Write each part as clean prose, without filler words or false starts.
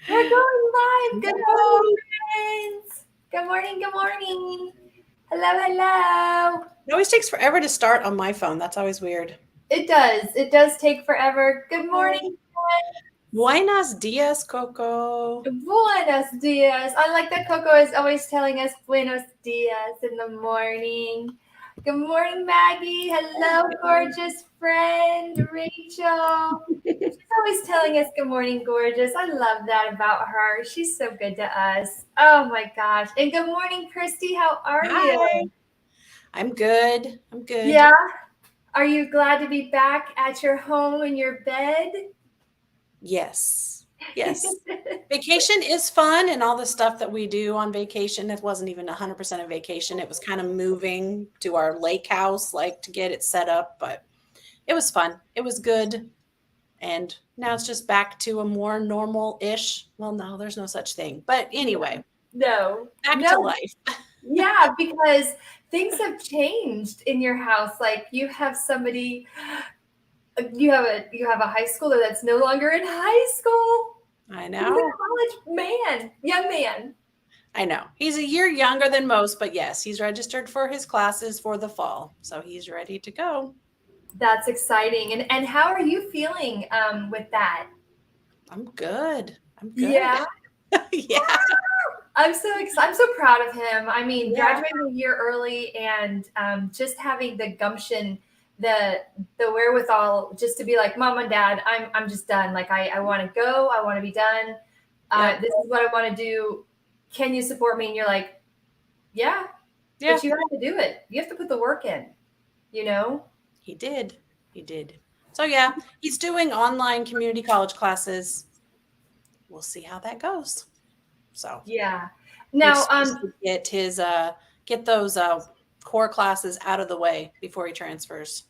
We're going live. Good morning, No. friends. Good morning. Good morning. Hello, hello. It always takes forever to start on my phone. That's always weird. It does. It does take forever. Good morning, Oh. Buenos dias, Coco. friends. Buenos dias. I like that Coco is always telling us buenos dias in the morning. Good morning, Maggie. Hello, gorgeous friend, Rachel. She's always telling us good morning, gorgeous. I love that about her. She's so good to us. Oh my gosh. And good morning, Christy. How are you? Hi. I'm good. I'm Yeah. good. Are you glad to be back at your home in your bed? Yes. Yes. Vacation is fun and all the stuff that we do on vacation. It wasn't even 100% of vacation. It was kind of moving to our lake house, like to get it set up, but it was fun. It was good. And now it's just back to a more normal-ish. Well, no, there's no such thing. But anyway, No. back No. to life. Yeah, because things have changed in your house. Like you have somebody you have a high schooler that's no longer in high school. I He's a know. young man. I know. He's a year younger than most, but yes, he's registered for his classes for the fall. So he's ready to go. That's exciting. And how are you feeling with that? I'm good. I'm good. Yeah. Yeah. I'm so proud of him. I mean, Yeah. graduating a year early and just having the gumption, the the wherewithal, just to be like, Mom and Dad, I'm just done. Like I want to go. I want to be done. Yep. This is what I want to do. Can you support me? And you're like, yeah, Yeah. but you have to do it. You have to put the work in. You know? He did. He did. So yeah, he's doing online community college classes. We'll see how that goes. So Yeah. he's Now, supposed to get those core classes out of the way before he transfers.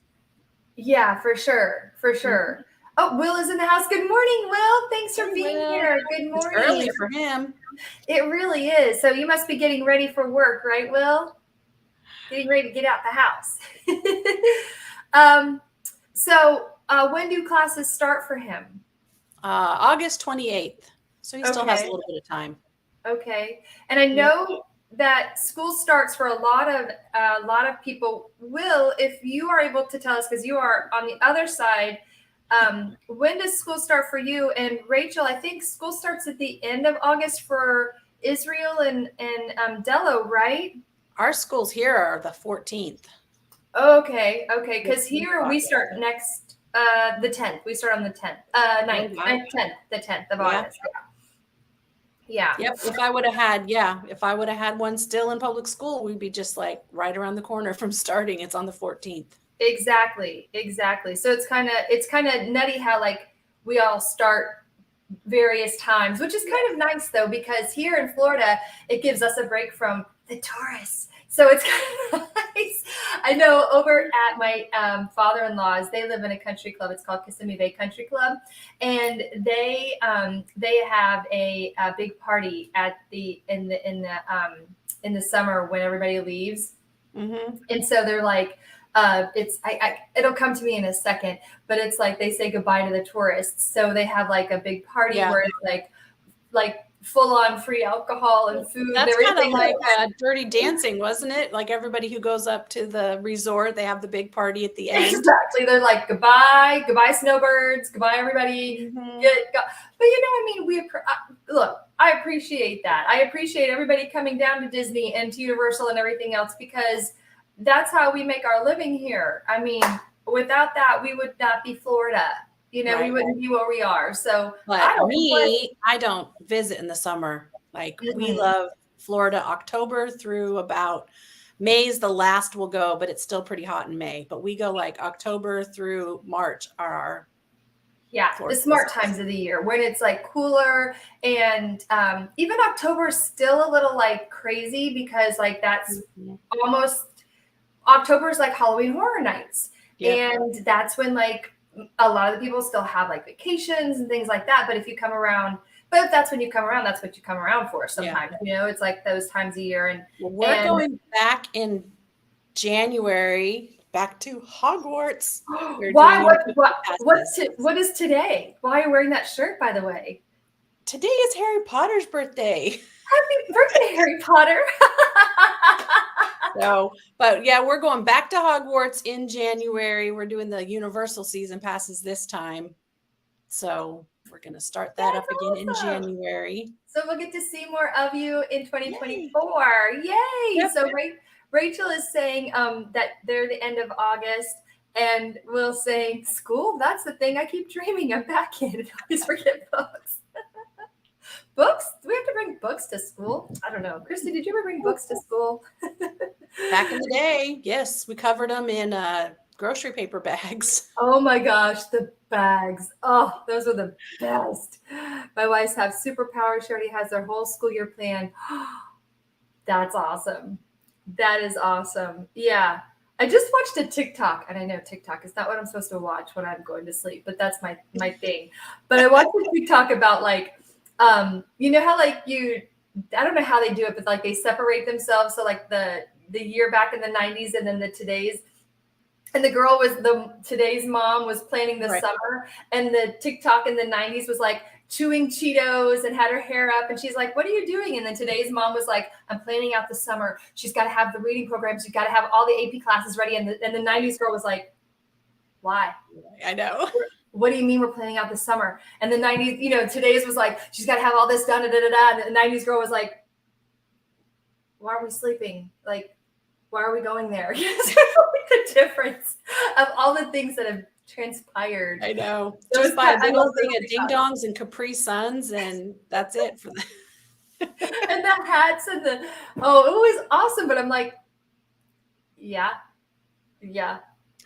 yeah, for sure, for Mhm. sure. Oh, Will is in the house. Good morning, Will. Thanks for Hey, being Will. here. Good It's morning. early for him. It really is. So you must be getting ready for work, right, Will? Getting ready to get out the house. um, when do classes start for him? August 28th. So he still has a Okay. little bit of time. Okay. And I Yeah. know that school starts for a lot of people. Will, if you are able to tell us, because you are on the other side, when does school start for you? And Rachel, I think school starts at the end of August for Israel and Dello, right? Our schools here are the 14th. Okay, okay. Because 14th here of we August. start next the 10th. We start on the 10th, Oh, 9th, wow. 9th, 10th, the 10th of Yeah. August. Yeah. Yep. If I would have had one still in public school, we'd be just like right around the corner from starting. It's on the 14th. Exactly, exactly. So it's kind of nutty how like we all start various times, which is kind of nice though because here in Florida it gives us a break from the tourists. So it's kind of nice. I know over at my father-in-law's, they live in a country club. It's called Kissimmee Bay Country Club, and they have a big party at the in the summer when everybody leaves, Hmm. and so they're like, it'll come to me in a second, but it's like they say goodbye to the tourists. So they have like a big party Yeah. where it's like full on free alcohol and food and That's kind of everything like like that. Dirty Dancing, wasn't it? Like everybody who goes up to the resort, they have the big party at the end. Exactly. They're like goodbye, goodbye snowbirds, goodbye everybody. Hmm. Get go. But I mean, look. I appreciate that. I appreciate everybody coming down to Disney and to Universal and everything else because that's how we make our living here. I mean, without that, we would not be Florida. We Right. wouldn't be where we are. So I But don't complain. me, I don't visit in the summer. Like we Mhm. love Florida October through about May's the last we'll go, but it's still pretty hot in May. But we go like October through March are our Yeah, the Florida smart visits. times of the year when it's like cooler and even October is still a little like crazy because like that's Mhm. almost October is like Halloween Horror Nights, Yep. and that's when like a lot of the people still have like vacations and things like that. But if that's when you come around, that's what you come around for. Yeah. Sometimes it's like those times of year, and Well, we're and going back in January, back to Hogwarts. We're why? doing What university what passes. what is today? Why are you wearing that shirt, by the way? today is Harry Potter's birthday. Happy birthday, Harry Potter. So, but yeah, we're going back to Hogwarts in January. We're doing the Universal season passes this time. So we're going to start that That's up again in awesome. January. So we'll get to see more of you in Yay. 2024. Yay! Yep. So Rachel is saying that they're the end of August, and Will saying, school, that's the thing I keep dreaming of back in. I always forget books. Books? Do we have to bring books to school? I don't know. Christy, did you ever bring books to school? Back in the day, yes, we covered them in grocery paper bags. Oh my gosh, the bags. Oh, those are the best. My wives have superpowers. She already has their whole school year planned. That's awesome. That is awesome. Yeah. I just watched a TikTok, and I know TikTok is not what I'm supposed to watch when I'm going to sleep, but that's my thing. But I watched a TikTok about like, you know how like I don't know how they do it, but like they separate themselves. So like the year back in the 90s and then the today's. And the girl was today's mom was planning the summer, and the TikTok in the 90s was like chewing Cheetos and had her hair up. And she's like, what are you doing? And then today's mom was like, I'm planning out the summer. She's got to have the reading programs. She's got to have all the AP classes ready. And the 90s girl was like, why? I know. What do you mean we're planning out the summer? And the 90s, today's was like, she's got to have all this done. And the 90s girl was like, why are we sleeping? Like, why are we going there? The difference of all the things that have transpired. I know. Just buy a big old thing of ding dongs and Capri Suns, and that's it for and the hats and it was awesome. But I'm like, yeah.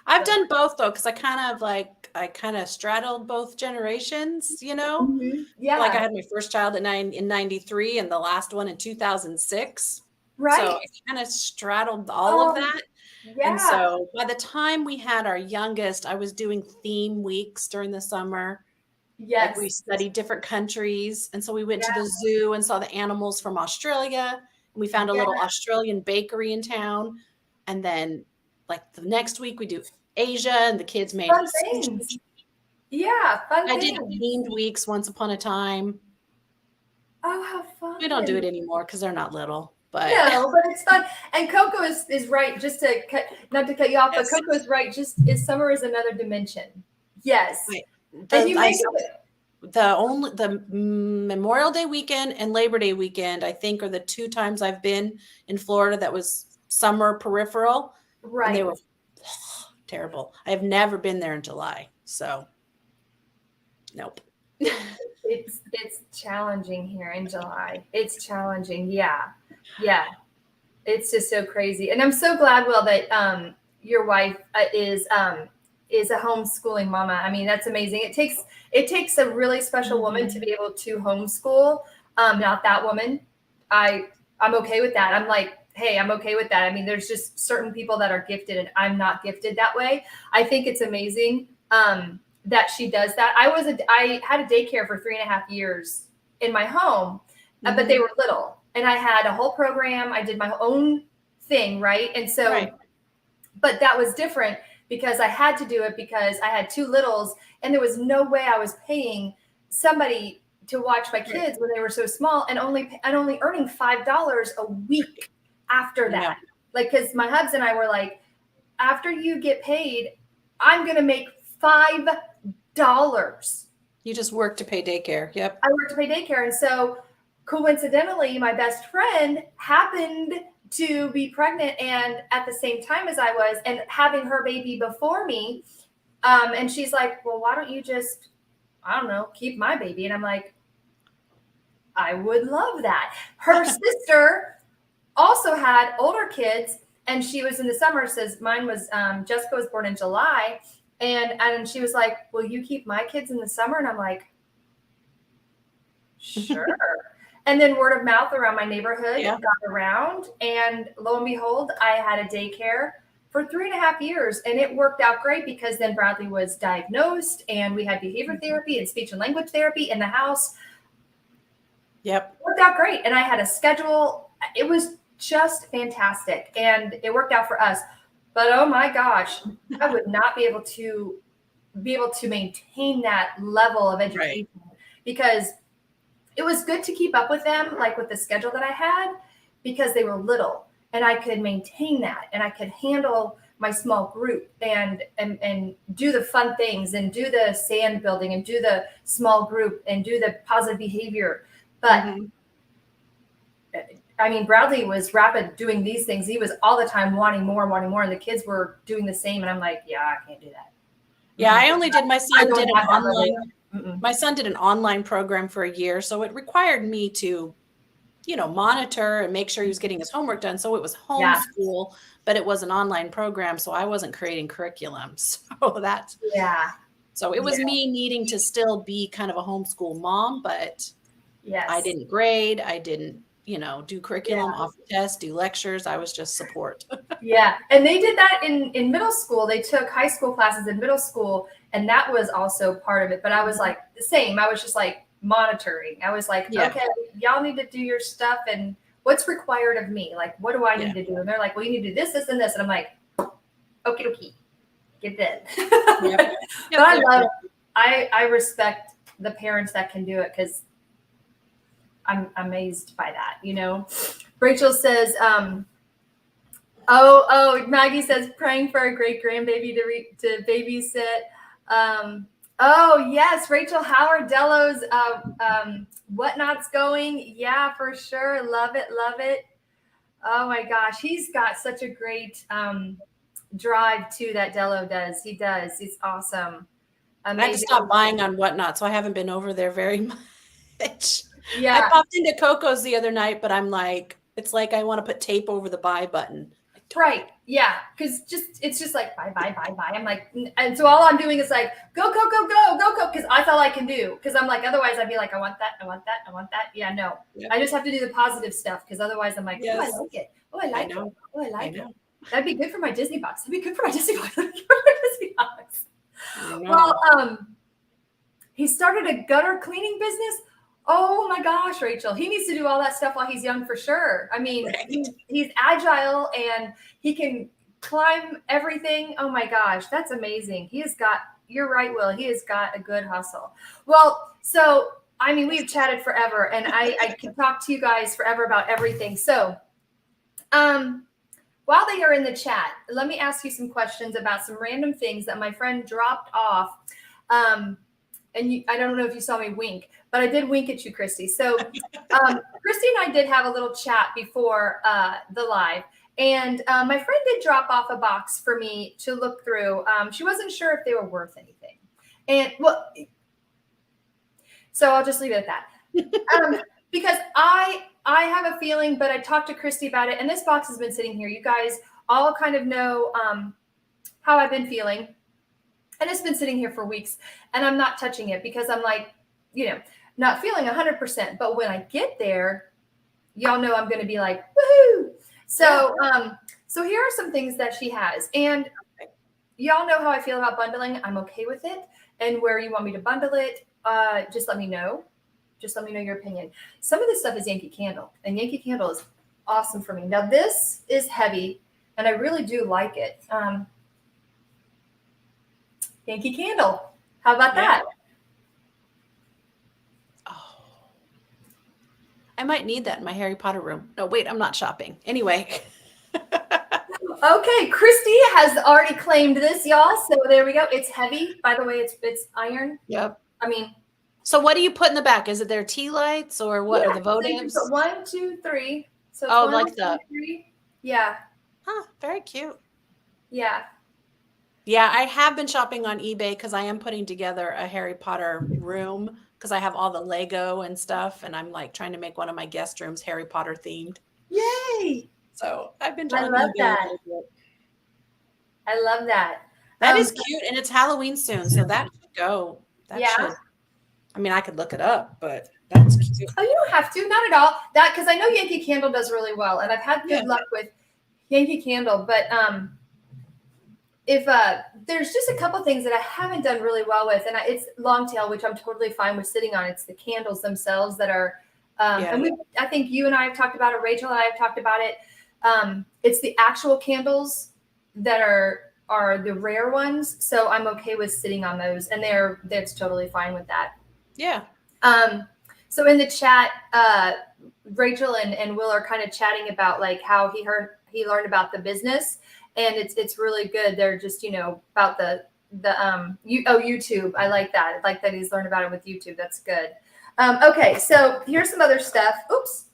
I've done both though, because I kind of straddled both generations, Mm-hmm. Yeah. Like I had my first child in 93 and the last one in 2006. Right. So I kind of straddled all of that. Yeah. And so by the time we had our youngest, I was doing theme weeks during the summer. Yes. Like we studied different countries. And so we went to the zoo and saw the animals from Australia. And we found a little Australian bakery in town. And then like the next week we do Asia, and the kids made fun things. Yeah, fun I things. did themed weeks once upon a time. Oh, how fun. We don't do it anymore because they're not little. But no, but it's fun. And Coco is right, just to not to cut you off, but Coco is right. Summer is another dimension. Yes. And you make the Memorial Day weekend and Labor Day weekend, I think, are the two times I've been in Florida that was summer peripheral. Right. And they were terrible. I have never been there in July. So nope. It's challenging here in July. It's challenging. Yeah. It's just so crazy. And I'm so glad, Will, that your wife is a homeschooling mama. I mean, that's amazing. It takes a really special woman to be able to homeschool. Not that woman. I'm okay with that. I'm like, hey, I'm okay with that. I mean, there's just certain people that are gifted, and I'm not gifted that way. I think it's amazing that she does that. I had a daycare for 3.5 years in my home, but they were little, and I had a whole program. I did my own thing, right? And so, but that was different because I had to do it because I had 2 littles, and there was no way I was paying somebody to watch my kids when they were so small, and only earning $5 a week after that. Like, because my husband and I were like, after you get paid, I'm going to make $5. You just work to pay daycare. Yep. I work to pay daycare. And so coincidentally, my best friend happened to be pregnant and at the same time as I was, and having her baby before me. And she's like, well, why don't you just, I don't know, keep my baby? And I'm like, I would love that. Her sister also had older kids, and she was in the summer. Says mine was Jessica was born in July, and she was like, will you keep my kids in the summer? And I'm like, sure. And then word of mouth around my neighborhood got around, and lo and behold, I had a daycare for 3.5 years, and it worked out great because then Bradley was diagnosed, and we had behavior therapy and speech and language therapy in the house. Yep. It worked out great. And I had a schedule. It was just fantastic. And it worked out for us. But oh my gosh, I would not be able to maintain that level of education because it was good to keep up with them, like with the schedule that I had, because they were little and I could maintain that and I could handle my small group and do the fun things and do the sand building and do the small group and do the positive behavior. But I mean, Bradley was rapid doing these things. He was all the time wanting more, and the kids were doing the same. And I'm like, yeah, I can't do that. Yeah, I only did. My son did an online. My son did an online program for a year, so it required me to, monitor and make sure he was getting his homework done. So it was homeschool, but it was an online program, so I wasn't creating curriculum. So it was me needing to still be kind of a homeschool mom, but I didn't grade. I didn't, do curriculum, offer tests, do lectures. I was just support. Yeah. And they did that in middle school. They took high school classes in middle school, and that was also part of it. But I was like the same. I was just like monitoring. I was like, okay, y'all need to do your stuff. And what's required of me? Like, what do I need to do? And they're like, well, you need to do this, this, and this. And I'm like, okie dokie, get that. But I respect the parents that can do it, because I'm amazed by that, Rachel says, Maggie says, praying for a great grandbaby to babysit. Oh yes, Rachel Howard Dello's Whatnot's going. Yeah, for sure. Love it. Oh my gosh, he's got such a great drive too, that Dello does. He does. He's awesome. Amazing. I had to stop buying on Whatnot, so I haven't been over there very much. Yeah. I popped into Coco's the other night, but I'm like, it's like I want to put tape over the buy button. Right. Yeah. Because it's just like buy. I'm like, and so all I'm doing is like, go. Because that's all I can do. Because I'm like, otherwise I'd be like, I want that. Yeah, no. Yeah. I just have to do the positive stuff, because otherwise I'm like, oh, I like it. Oh, I like it. Oh, I like it. That'd be good for my Disney box. Well, he started a gutter cleaning business. Oh my gosh, Rachel, he needs to do all that stuff while he's young for sure. I mean, he's agile and he can climb everything. Oh my gosh, that's amazing. You're right, Will, he has got a good hustle. Well, so, I mean, we've chatted forever, and I can talk to you guys forever about everything. So, while they are in the chat, let me ask you some questions about some random things that my friend dropped off. And I don't know if you saw me wink, but I did wink at you, Christy. So Christy and I did have a little chat before the live. And my friend did drop off a box for me to look through. She wasn't sure if they were worth anything. And so I'll just leave it at that. Because I have a feeling, but I talked to Christy about it. And this box has been sitting here. You guys all kind of know how I've been feeling. And it's been sitting here for weeks, and I'm not touching it because I'm like, not feeling 100%. But when I get there, y'all know I'm going to be like, woohoo. So, so here are some things that she has, and y'all know how I feel about bundling. I'm okay with it. And where you want me to bundle it, just let me know. Just let me know your opinion. Some of this stuff is Yankee Candle, and Yankee Candle is awesome for me. Now this is heavy, and I really do like it. Yankee Candle. How about that? Oh, I might need that in my Harry Potter room. No, wait, I'm not shopping. Anyway. Okay, Christy has already claimed this, y'all. So there we go. It's heavy. By the way, it's iron. Yep. I mean. So what do you put in the back? Is it their tea lights or what are the votives? So 1, 2, 3. So like the. 3. Yeah. Huh. Very cute. Yeah. Yeah, I have been shopping on eBay because I am putting together a Harry Potter room because I have all the Lego and stuff, and I'm like trying to make one of my guest rooms Harry Potter themed. Yay! So I've been trying to love that. I love that. That is cute, and it's Halloween soon, so that should go. I mean, I could look it up, but that's cute. Oh, you don't have to, not at all. That because I know Yankee Candle does really well, and I've had good luck with Yankee Candle, but if there's just a couple things that I haven't done really well with, and it's long tail, which I'm totally fine with sitting on. It's the candles themselves that are, and I think you and I have talked about it. Rachel and I have talked about it. It's the actual candles that are the rare ones. So I'm okay with sitting on those, and that's totally fine with that. Yeah. So in the chat, Rachel and Will are kind of chatting about like how he learned about the business, and it's really good. They're just, about the YouTube. I like that. I like that he's learned about it with YouTube. That's good. Okay, so here's some other stuff. Oops.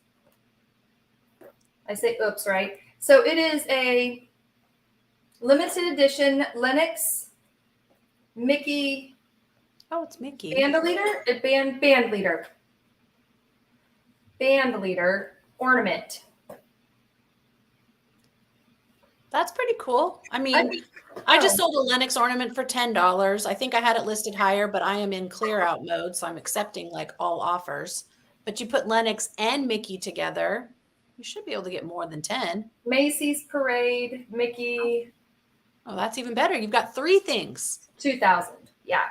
I say oops, right? So it is a limited edition Lennox Mickey. Oh, it's Mickey. Band leader ornament. That's pretty cool. I mean, I just sold a Lennox ornament for $10. I think I had it listed higher, but I am in clear out mode, so I'm accepting like all offers. But you put Lennox and Mickey together, you should be able to get more than 10. Macy's Parade, Mickey. Oh, that's even better. You've got 3 things. 2,000. Yeah.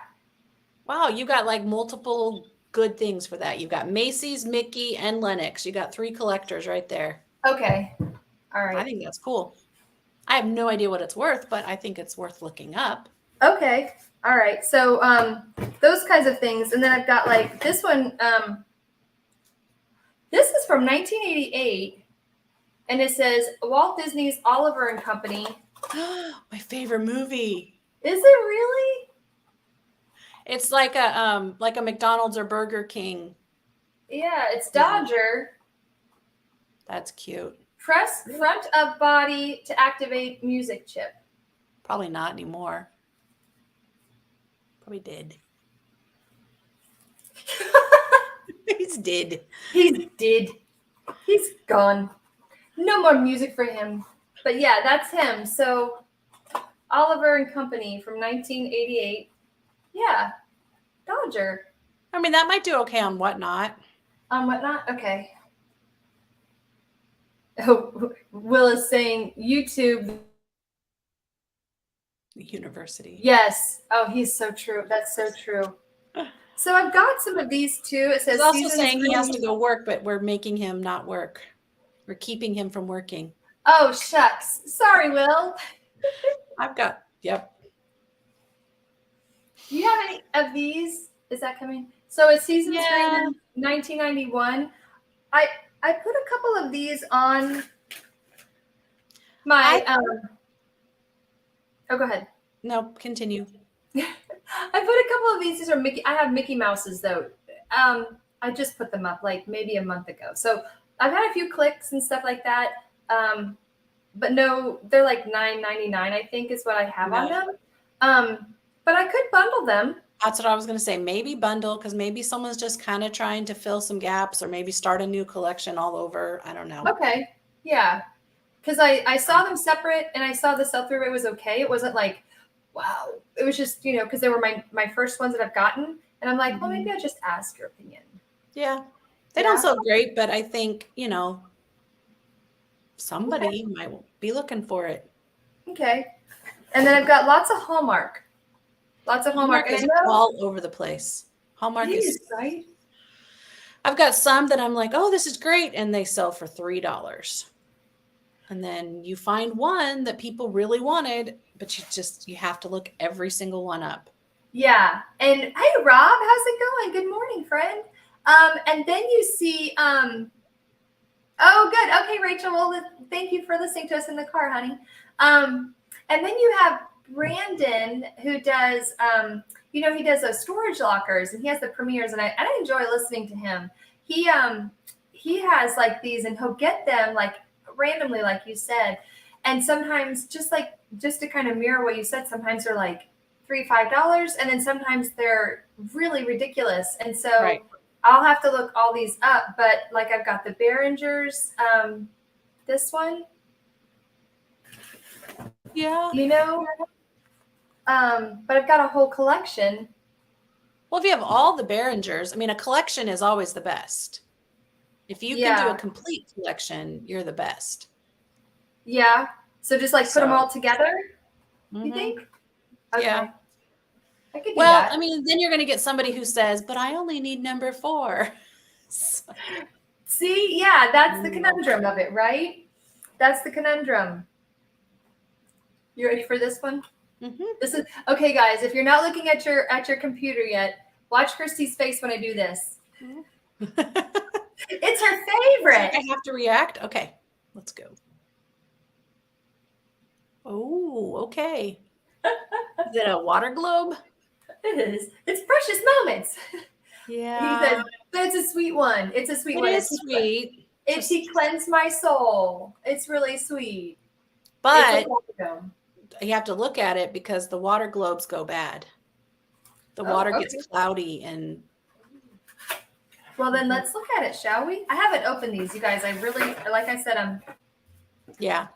Wow, you got like multiple good things for that. You've got Macy's, Mickey, and Lennox. You got 3 collectors right there. Okay. All right. I think that's cool. I have no idea what it's worth, but I think it's worth looking up. Okay. All right. So those kinds of things. And then I've got like this one. This is from 1988. And it says Walt Disney's Oliver and Company. My favorite movie. Is it really? It's like a McDonald's or Burger King. Yeah, it's Dodger. That's cute. Press front of body to activate music chip. Probably not anymore. Probably did. He's dead. He's dead. He's gone. No more music for him. But yeah, that's him. So Oliver and Company from 1988. Yeah, Dodger. I mean, that might do okay on Whatnot. On Whatnot? Okay. Oh, Will is saying YouTube. University. Yes. Oh, he's so true. That's so true. So I've got some of these too. It says he's also saying he has to go work, but we're making him not work. We're keeping him from working. Oh, shucks. Sorry, Will. Yep. Do you have any of these? Is that coming? So it's season 3, 1991. I put a couple of these on my oh, go ahead. No, continue. I put a couple of these. These are Mickey. I have Mickey Mouses though. I just put them up like maybe a month ago. So I've had a few clicks and stuff like that. But no, they're like $9.99, I think is what I have on them. But I could bundle them. That's what I was going to say. Maybe bundle, because maybe someone's just kind of trying to fill some gaps or maybe start a new collection all over. I don't know. Okay. Yeah. Because I saw them separate and I saw the sell-through rate was okay. It wasn't like, wow. It was just, because they were my first ones that I've gotten. And I'm like, well, maybe I'll just ask your opinion. Yeah. They don't sell great, but I think, somebody might be looking for it. Okay. And then I've got lots of Hallmark. Hallmark is all over the place. Hallmark is right. I've got some that I'm like, oh, this is great. And they sell for $3. And then you find one that people really wanted, but you have to look every single one up. Yeah. And hey, Rob, how's it going? Good morning, friend. And then you see, oh, good. Okay, Rachel. Well, thank you for listening to us in the car, honey. And then you have Brandon, who does, he does those storage lockers, and he has the premieres, and I enjoy listening to him. He has like these, and he'll get them like randomly, like you said, and sometimes just to kind of mirror what you said, sometimes they're like $3-5, and then sometimes they're really ridiculous, and so right. I'll have to look all these up. But like I've got the Behringers, this one. Yeah. But I've got a whole collection. Well, if you have all the Behringers, a collection is always the best. If you can do a complete collection, you're the best. Yeah. So just put them all together, you think? Okay. Yeah. I could do that. Then you're going to get somebody who says, but I only need number 4. So. See, yeah, that's the conundrum of it, right? That's the conundrum. You ready for this one? Mm-hmm. This is okay, guys. If you're not looking at your computer yet, watch Christy's face when I do this. Mm-hmm. It's her I favorite. have to react. Okay, let's go. Oh, okay. Is it a water globe? It is. It's Precious Moments. Yeah. He says, that's a sweet one. It's a sweet one. It is sweet. He cleansed my soul. It's really sweet. But it's a you have to look at it because the water globes go bad. The water gets cloudy and. Well, then let's look at it, shall we? I haven't opened these, you guys. I really, like I said, Yeah.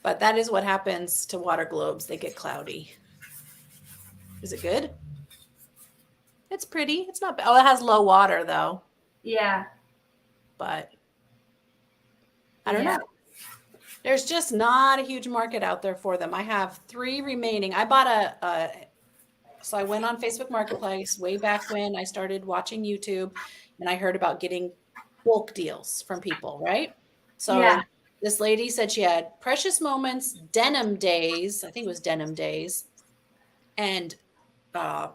But that is what happens to water globes. They get cloudy. Is it good? It's pretty. It's not bad. Oh, it has low water though. Yeah. But I don't know. There's just not a huge market out there for them. I have 3 remaining. I bought so I went on Facebook Marketplace way back when I started watching YouTube, and I heard about getting bulk deals from people, right? So this lady said she had Precious Moments, Denim Days, I think it was Denim Days, and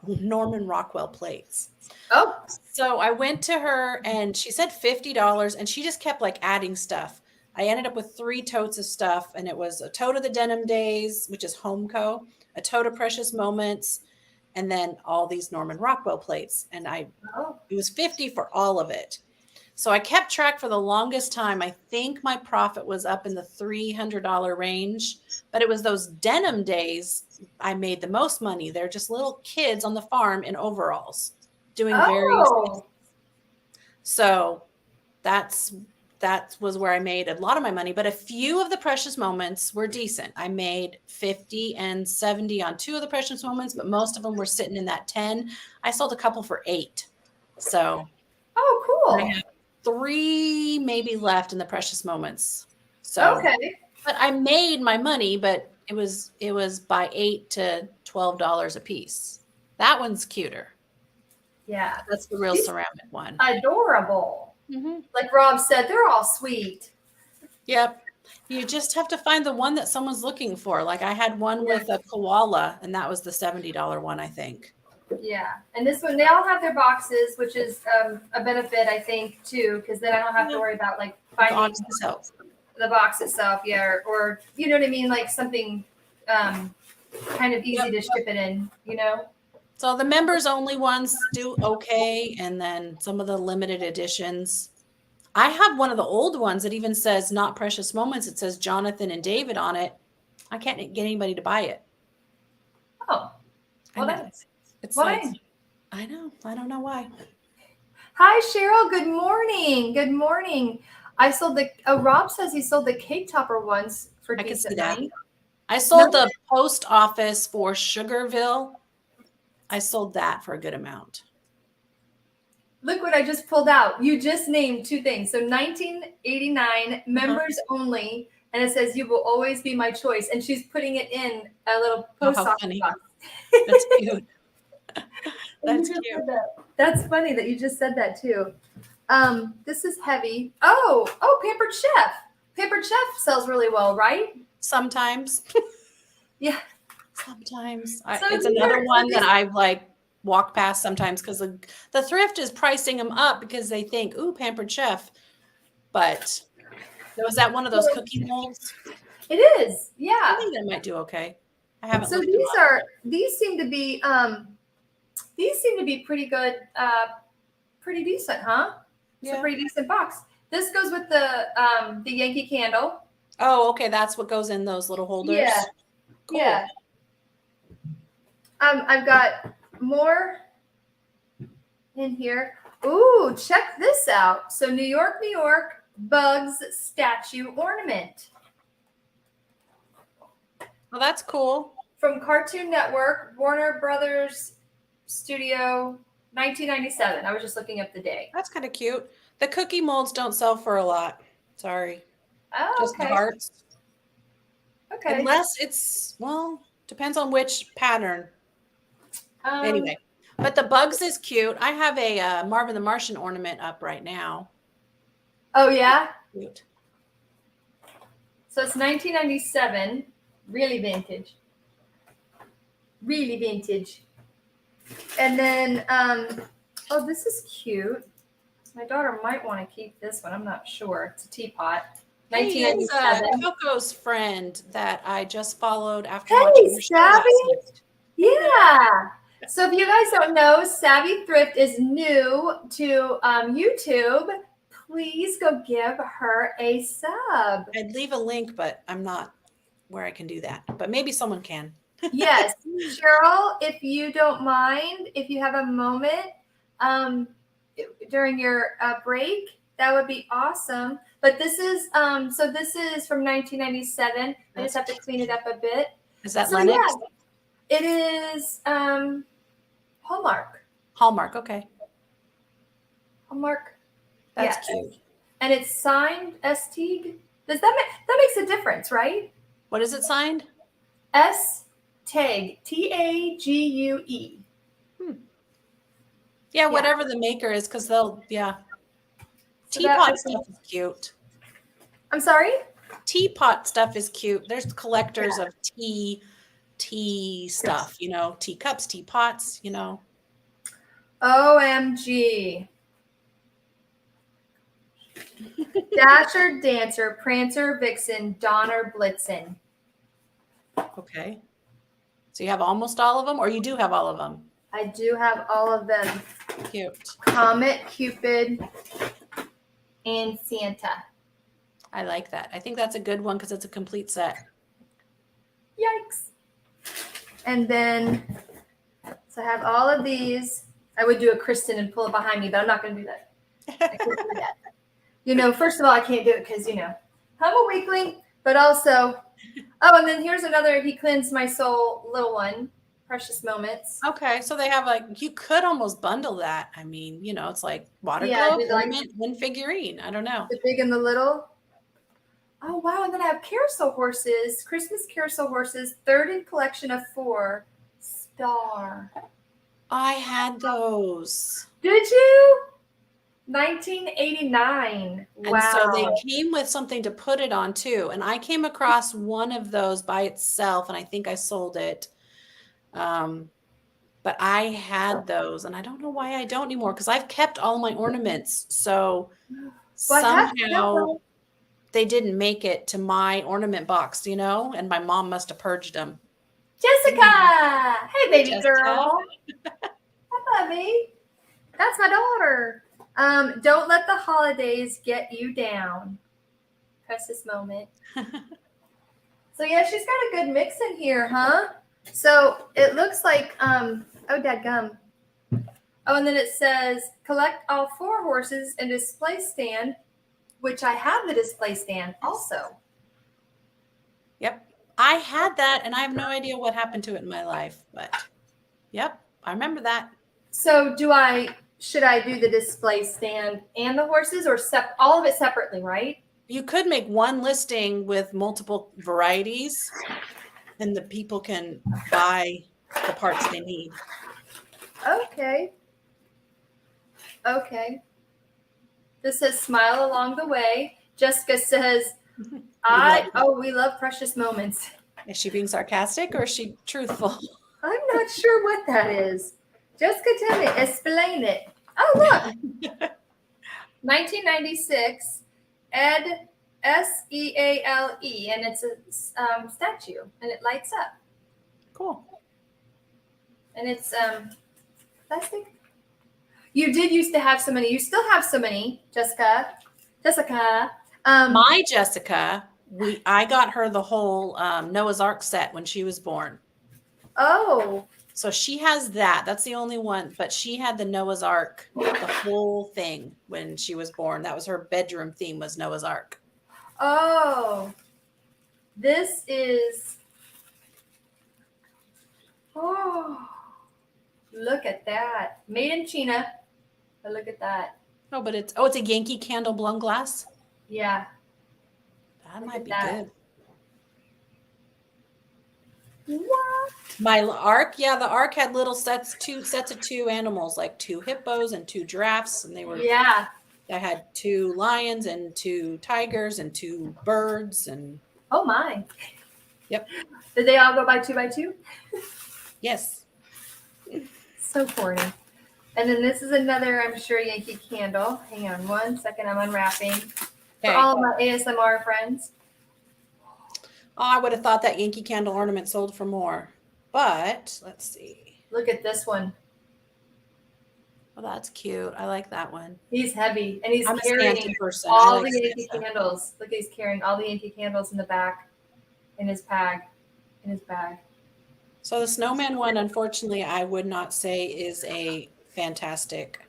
Norman Rockwell plates. Oh. So I went to her and she said $50, and she just kept like adding stuff. I ended up with 3 totes of stuff, and it was a tote of the Denim Days, which is Homeco, a tote of Precious Moments, and then all these Norman Rockwell plates. And it was $50 for all of it. So I kept track for the longest time. I think my profit was up in the $300 range, but it was those Denim Days I made the most money. They're just little kids on the farm in overalls doing various things. So that was where I made a lot of my money, but a few of the Precious Moments were decent. I made 50 and 70 on 2 of the Precious Moments, but most of them were sitting in that 10. I sold a couple for 8. So, cool. I have 3 maybe left in the Precious Moments. So, but I made my money, but it was by $8 to $12 a piece. That one's cuter. Yeah. That's the real ceramic one. Adorable. Mm-hmm. Like Rob said, they're all sweet. Yep. You just have to find the one that someone's looking for. Like I had one with a koala, and that was the $70 one, I think. Yeah. And this one, they all have their boxes, which is a benefit, I think, too, because then I don't have to worry about like finding the box itself. Yeah. Or you know what I mean? Like something kind of easy to ship it in, you know? So the members only ones do okay. And then some of the limited editions. I have one of the old ones that even says not Precious Moments. It says Jonathan and David on it. I can't get anybody to buy it. Oh, well, it's like, I know. I don't know why. Hi, Cheryl. Good morning. Good morning. I sold Rob says he sold the cake topper once for decent money. I sold the post office for Sugarville. I sold that for a good amount. Look what I just pulled out. You just named 2 things. So 1989 members only, and it says you will always be my choice. And she's putting it in a little post office box. That's cute. That's cute. That's funny that you just said that too. This is heavy. Oh, Pampered Chef. Pampered Chef sells really well, right? Sometimes. Yeah. Sometimes. It's another one that I like walk past sometimes because the thrift is pricing them up because they think, ooh, Pampered Chef. But was that one of those cookie molds? It is. Yeah. I think that might do okay. I haven't. So these seem to be pretty good, pretty decent, huh? It's a pretty decent box. This goes with the Yankee Candle. Oh, okay. That's what goes in those little holders. Yeah. Cool. Yeah. I've got more in here. Ooh, check this out. So New York, Bugs statue ornament. Well, that's cool. From Cartoon Network, Warner Brothers Studio, 1997. I was just looking up the day. That's kind of cute. The cookie molds don't sell for a lot. Sorry. Oh, just the hearts. Okay. Unless it's, depends on which pattern. Anyway, but the Bugs is cute. I have a Marvin the Martian ornament up right now. Oh, yeah? Cute. So it's 1997. Really vintage. Really vintage. And then Oh, this is cute. My daughter might want to keep this one. I'm not sure. It's a teapot. Hey, it's 1997. Coco's friend that I just followed after watching Hey, your show last Savvy. night. Yeah. So if you guys don't know, Savvy Thrift is new to YouTube. Please go give her a sub. I'd leave a link, but I'm not where I can do that. But maybe someone can. Yes, Cheryl, if you don't mind, if you have a moment during your break, that would be awesome. But this is so this is from 1997. I just have to clean it up a bit. Is that So, Lennox? yeah, it is Hallmark. Hallmark. Okay. Hallmark. That's Yes. cute. And it's signed S. Teague. Does that makes a difference, right? What is it signed? S. Tague. Tague. Yeah, whatever the maker is, because they'll, So teapot stuff is cute. I'm sorry? Teapot stuff is cute. There's collectors of tea stuff, teacups, teapots, OMG. Dasher, Dancer, Prancer, Vixen, Donner, Blitzen. Okay. So you have almost all of them, or you do have all of them? I do have all of them. Cute. Comet, Cupid, and Santa. I like that. I think that's a good one because it's a complete set. Yikes. And then, so I have all of these. I would do a Kristen and pull it behind me, but I'm not going to do that. I can't do that. First of all, I can't do it because, I'm a weakling, but also, and then here's another He Cleansed My Soul little one, Precious Moments. Okay, so they have you could almost bundle that. I mean, it's like water globe, ornament, one figurine. I don't know. The big and the little. Oh, wow. And then I have carousel horses, Christmas carousel horses, third in collection of 4, Star. I had those. Did you? 1989. Wow. And so they came with something to put it on too. And I came across one of those by itself, and I think I sold it. But I had those, and I don't know why I don't anymore because I've kept all my ornaments. So somehow they didn't make it to my ornament box, and my mom must have purged them. Jessica! Hey, baby Jessica. girl. Hi, Bubby. That's my daughter. Don't let the holidays get you down. Precious moment. So, yeah, she's got a good mix in here, huh? So, it looks like, dadgum. Oh, and then it says, collect all 4 horses and display stand, which I have the display stand also. Yep. I had that, and I have no idea what happened to it in my life, but yep, I remember that. So should I do the display stand and the horses, or all of it separately, right? You could make one listing with multiple varieties, and the people can buy the parts they need. Okay. This says smile along the way. Jessica says, we love precious moments. Is she being sarcastic or is she truthful? I'm not sure what that is. Jessica, tell me, explain it. Oh, look. 1996, Ed, Seale, and it's a statue, and it lights up. Cool. And it's plastic. You did used to have so many. You still have so many, Jessica. My Jessica, I got her the whole Noah's Ark set when she was born. Oh. So she has that. That's the only one. But she had the Noah's Ark, the whole thing when she was born. That was her bedroom theme, was Noah's Ark. Oh. This is. Oh. Look at that. Made in China. But look at that. Oh, but it's a Yankee Candle blown glass. Yeah. That might be good. What? My Ark, the Ark had little two sets of 2 animals, like 2 hippos and 2 giraffes, and they were I had 2 lions and 2 tigers and 2 birds and. Oh my. Yep. Did they all go by 2 by 2? Yes. So corny. And then this is another, I'm sure, Yankee candle. Hang on one second. I'm unwrapping. For Okay. all of my ASMR friends. Oh, I would have thought that Yankee Candle ornament sold for more. But let's see. Look at this one. Oh, that's cute. I like that one. He's heavy, and he's I'm a carrying Santa person. all like the Yankee Santa. candles. Look, he's carrying all the Yankee candles in the back, in his bag. So the snowman one, unfortunately, I would not say is a fantastic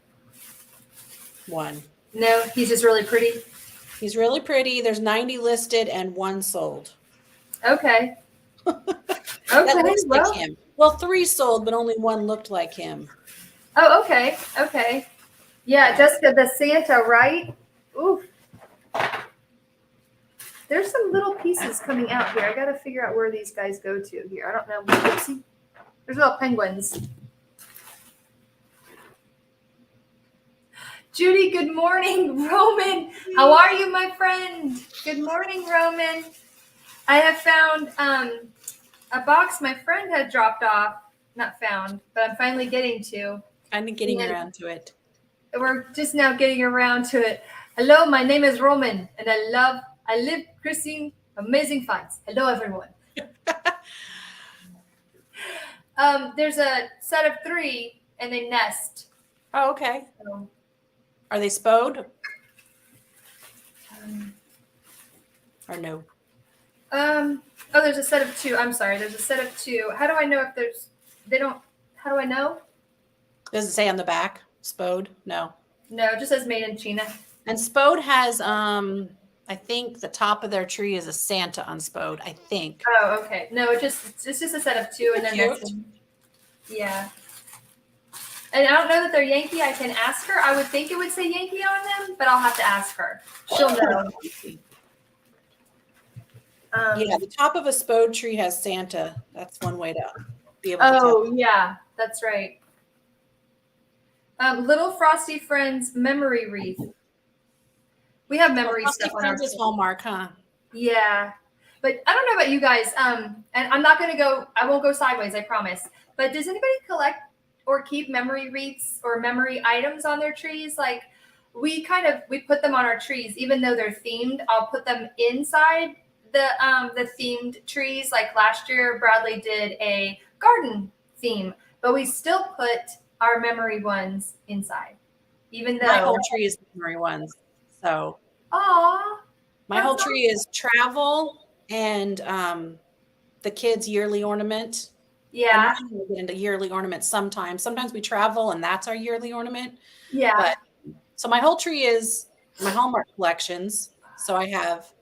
one. No, he's just really pretty. He's really pretty. There's 90 listed and 1 sold. Okay. That looks like him. Well, 3 sold, but only 1 looked like him. Oh, okay. Yeah, Jessica, the Santa, right? Oof. There's some little pieces coming out here. I got to figure out where these guys go to here. I don't know. Oopsie. There's little penguins. Judy, good morning. Roman, how are you, my friend? Good morning, Roman. I have found a box my friend had dropped off. Not found, but I'm finally getting to. I'm getting around to it. We're just now getting around to it. Hello, my name is Roman, and I live Chrissy amazing finds. Hello, everyone. There's a set of 3, and they nest. Oh, okay. So, Are they spode? Or no? Oh, there's a set of 2. I'm sorry. There's a set of 2. How do I know if how do I know? Does it say on the back? Spode? No. No, it just says made in China. And Spode has, I think the top of their tree is a Santa on Spode, I think. Oh, okay. No, it's just a set of 2, and then that's yeah. And I don't know that they're Yankee. I can ask her. I would think it would say Yankee on them, but I'll have to ask her. She'll know. Yeah, the top of a Spode tree has Santa. That's one way to be able to tell. Oh, yeah, that's right. Little Frosty Friends memory wreath. We have memory stuff on our Friends is Hallmark, huh? Yeah. But I don't know about you guys. And I won't go sideways, I promise. But does anybody collect or keep memory wreaths or memory items on their trees? Like we put them on our trees, even though they're themed. I'll put them inside the themed trees. Like last year, Bradley did a garden theme, but we still put our memory ones inside, even though my whole tree is memory ones. So, my whole tree is travel and the kids' yearly ornament. Yeah, and we get into yearly ornaments sometimes. Sometimes we travel, and that's our yearly ornament. Yeah. But, so my whole tree is my Hallmark collections. So I have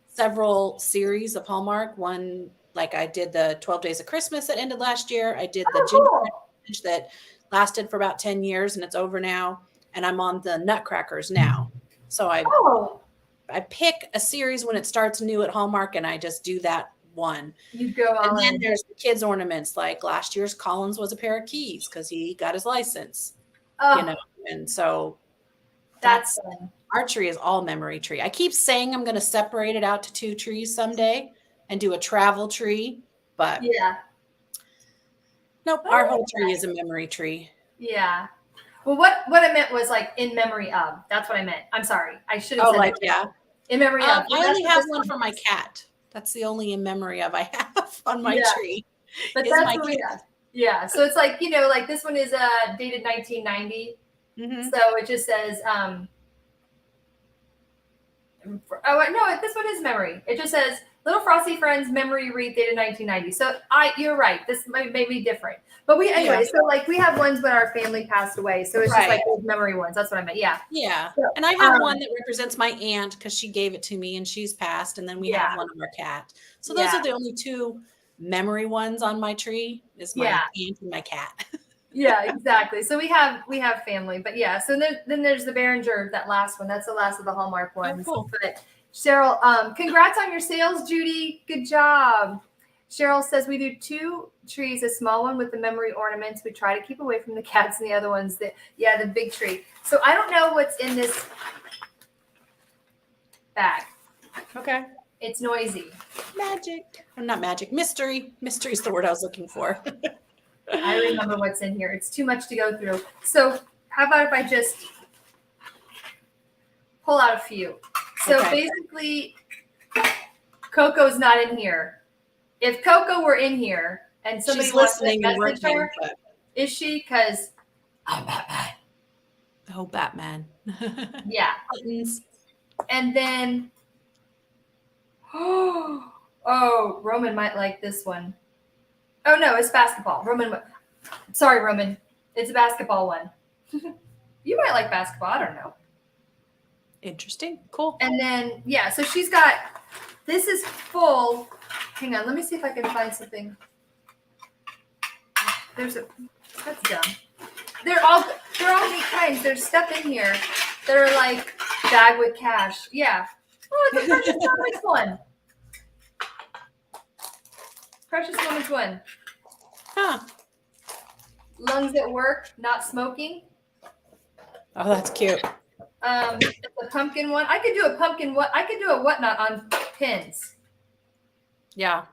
several series of Hallmark. One, like I did the 12 Days of Christmas that ended last year. I did the gingerbread that lasted for about 10 years, and it's over now. And I'm on the Nutcrackers now. So I pick a series when it starts new at Hallmark, and I just do that one. You go on. And then there's the kids' ornaments. Like last year's Collins was a pair of keys because he got his license. And so that's fun. Our tree is all memory tree. I keep saying I'm going to separate it out to 2 trees someday and do a travel tree, but nope, our whole tree is a memory tree. Yeah. Well, what I meant was like in memory of. That's what I meant. I'm sorry. I should have said yeah. In memory of. I only have one for my cat. That's the only in memory of I have on my tree. But that's what we have. Yeah. So it's like, like this one is dated 1990. Mm-hmm. So it just says, this one is memory. It just says Little Frosty Friends memory wreath dated 1990. So you're right. This may be different. But so like we have ones when our family passed away. So it's just like those memory ones. That's what I meant. Yeah. Yeah. So, and I have one that represents my aunt because she gave it to me and she's passed. And then we have one of our cat. So those are the only 2 memory ones on my tree is my aunt and my cat. Yeah, exactly. So we have family, but so then there's the Behringer, that last one. That's the last of the Hallmark ones. Oh, cool. But Cheryl, congrats on your sales, Judy. Good job. Cheryl says we do 2 trees, a small one with the memory ornaments. We try to keep away from the cats, and the other ones the big tree. So I don't know what's in this bag. Okay. It's noisy. Magic. Not magic. Mystery. Mystery is the word I was looking for. I remember what's in here. It's too much to go through. So how about if I just pull out a few? So Okay. basically, Coco's not in here. If Coco were in here and somebody She's wants to listening and message working. her, But... is she? Because I'm Batman. Oh, Batman. Yeah. Buttons. And then, oh, Roman might like this one. Oh no, it's basketball. Sorry, Roman. It's a basketball one. You might like basketball. I don't know. Interesting. Cool. And then, yeah, so she's got, this is full. Hang on, let me see if I can find something. That's dumb. They're all neat kinds. There's stuff in here that are like bag with cash. Yeah. Oh, it's a Precious Moments one. Precious Moments one. Huh. Lungs at work, not smoking. Oh, that's cute. It's a pumpkin one. I could do a pumpkin. I could do a whatnot on pins. Yeah.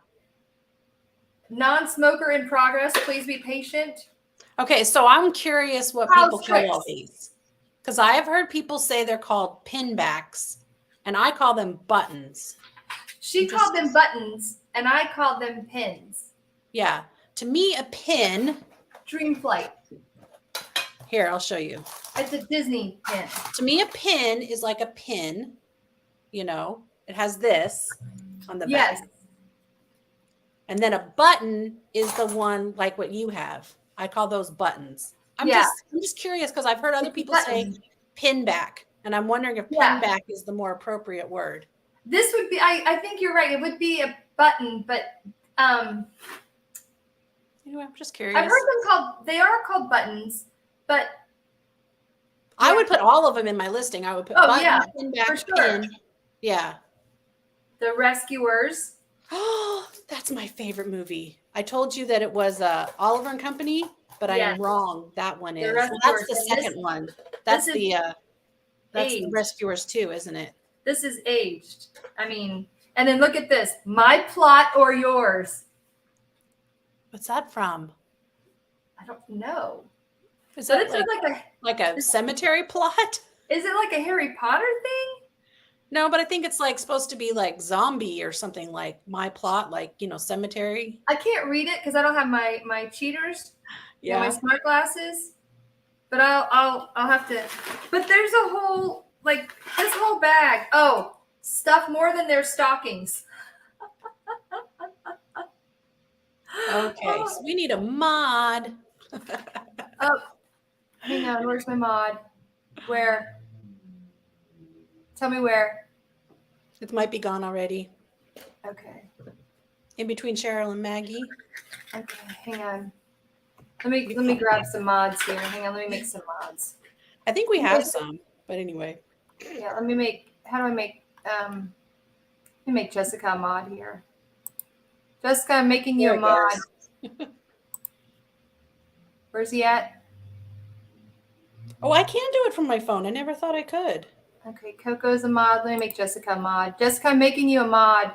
Non-smoker in progress. Please be patient. Okay, so I'm curious what House people tricks. call these. Because I have heard people say they're called pinbacks, and I call them buttons. She called them buttons, and I called them pins. Yeah. To me, a pin. Dream Flight. Here, I'll show you. It's a Disney pin. To me, a pin is like a pin. You know, it has this on the back. And then a button is the one like what you have. I call those buttons. I'm just curious because I've heard other people say pin back, and I'm wondering if pin back is the more appropriate word. This would be, I think you're right. It would be a button, but anyway, I'm just curious. I've heard them they are called buttons, but I would put all of them in my listing. I would put button, pin back, for sure. pin. Yeah. The Rescuers. Oh, that's my favorite movie. I told you that it was Oliver and Company, but I am wrong. That one is. Well, that's the second one. That's the Rescuers too, isn't it? This is aged. I mean, and then look at this. My Plot or Yours. What's that from? I don't know. Is that like a cemetery plot? Is it like a Harry Potter thing? No, but I think it's like supposed to be like zombie or something, like My Plot, like, you know, cemetery. I can't read it because I don't have my cheaters. Yeah. My smart glasses. But I'll have to. But there's a whole, like, this whole bag. Oh, stuff more than their stockings. Okay, so we need a mod. Oh, hang on. Where's my mod? Where? Tell me where. It might be gone already. Okay. In between Cheryl and Maggie. Okay, hang on. Let me grab some mods here. Hang on, let me make some mods. I think we have some, but anyway. Yeah, let me make. How do I make? Let me make Jessica a mod here. Jessica, I'm making you a mod. Where's he at? Oh, I can do it from my phone. I never thought I could. Okay, Coco's a mod. Let me make Jessica a mod. Jessica, I'm making you a mod.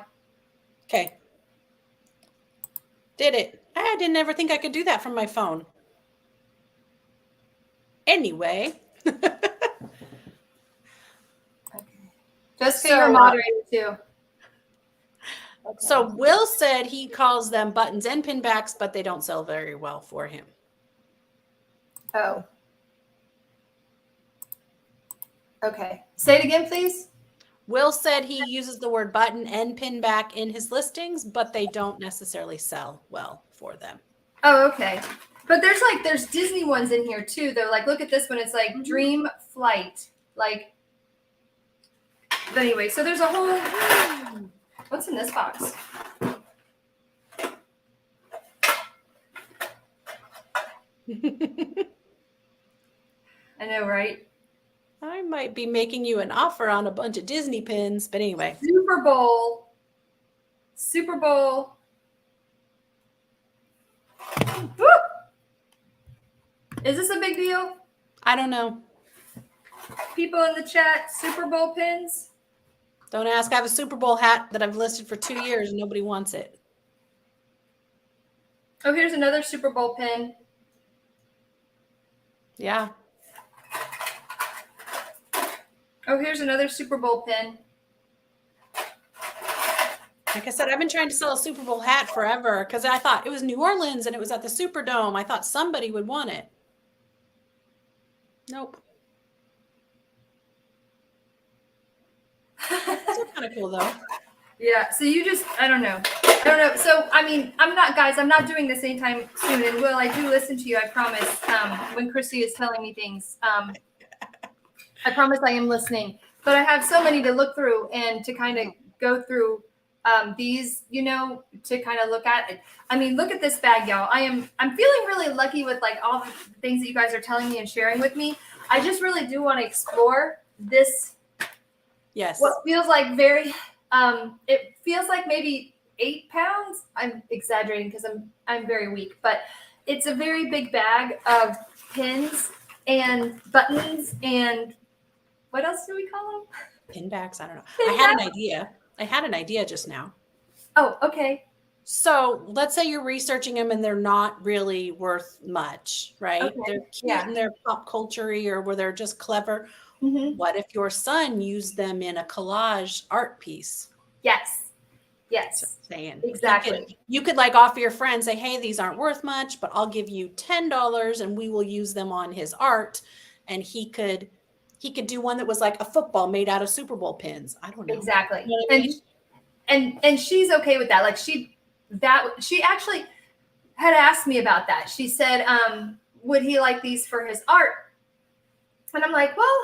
Okay. Did it. I didn't ever think I could do that from my phone. Anyway. Okay. Jessica, you're a moderator too. Okay. So Will said he calls them buttons and pinbacks, but they don't sell very well for him. Oh. Okay. Say it again, please. Will said he uses the word button and pinback in his listings, but they don't necessarily sell well for them. Oh, okay. But there's Disney ones in here too, though. Like, look at this one. It's like Dream Flight. Like, but anyway, so there's a whole. What's in this box? I know, right? I might be making you an offer on a bunch of Disney pins, but anyway. Super Bowl. Woo! Is this a big deal? I don't know. People in the chat, Super Bowl pins? Don't ask. I have a Super Bowl hat that I've listed for 2 years and nobody wants it. Oh, here's another Super Bowl pin. Yeah. Oh, here's another Super Bowl pin. Like I said, I've been trying to sell a Super Bowl hat forever because I thought it was New Orleans and it was at the Superdome. I thought somebody would want it. Nope. Those are kind of cool though. Yeah. So you just, I don't know. So, I mean, I'm not doing this anytime soon. And Will, I do listen to you. I promise. When Chrissy is telling me things, I promise I am listening. But I have so many to look through and to kind of go through these, you know, to kind of look at it. I mean, look at this bag, y'all. I'm feeling really lucky with like all the things that you guys are telling me and sharing with me. I just really do want to explore this. Yes. What feels like very, it feels like maybe 8 pounds. I'm exaggerating because I'm very weak, but it's a very big bag of pins and buttons and what else do we call them? Pin bags. I don't know. Pin I had an bags? idea. I had an idea just now. Oh, okay. So let's say you're researching them and they're not really worth much, right? Okay. They're cute Yeah. and they're pop culture-y or where they're just clever. Mm-hmm. What if your son used them in a collage art piece? Yes. So saying Exactly. you could like offer your friend, say, hey, these aren't worth much, but I'll give you $10 and we will use them on his art. And he could do one that was like a football made out of Super Bowl pins. I don't know. Exactly. You know what I mean? And she's okay with that. Like she actually had asked me about that. She said, would he like these for his art? And I'm like, well,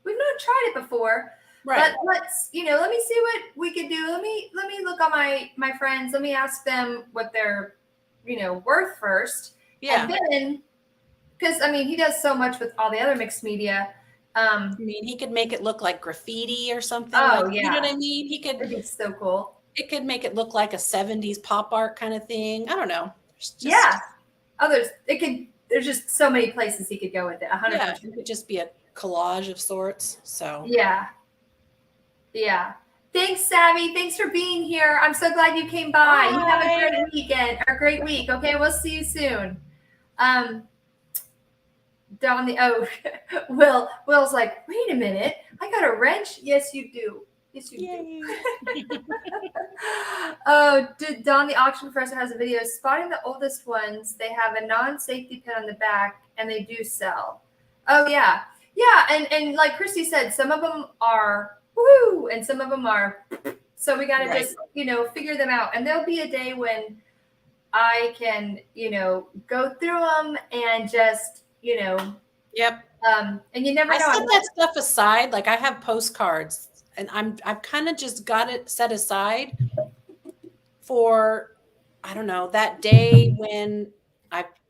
we've not tried it before. Right. But let's, let me see what we could do. Let me look on my friends. Let me ask them what they're, worth first. Yeah. And then, because he does so much with all the other mixed media. He could make it look like graffiti or something. Oh, like, yeah. You know what I mean? It'd be so cool. It could make it look like a 70s pop art kind of thing. I don't know. Yeah. There's just so many places he could go with it. 100%. Yeah, it could just be a collage of sorts. So yeah. Thanks, Savvy. Thanks for being here. I'm so glad you came by. You have a great weekend or great week. Okay, we'll see you soon. Will's like, wait a minute. I got a wrench. Yes, you do. Yes, you do. Oh, Don the auction professor has a video spotting the oldest ones. They have a non-safety pin on the back, and they do sell. Oh yeah, and like Christy said, some of them are woo, and some of them are. So we gotta just figure them out. And there'll be a day when I can go through them and just Yep. And you never know. I set that stuff aside. Like I have postcards. And I've kind of just got it set aside for, I don't know, that day when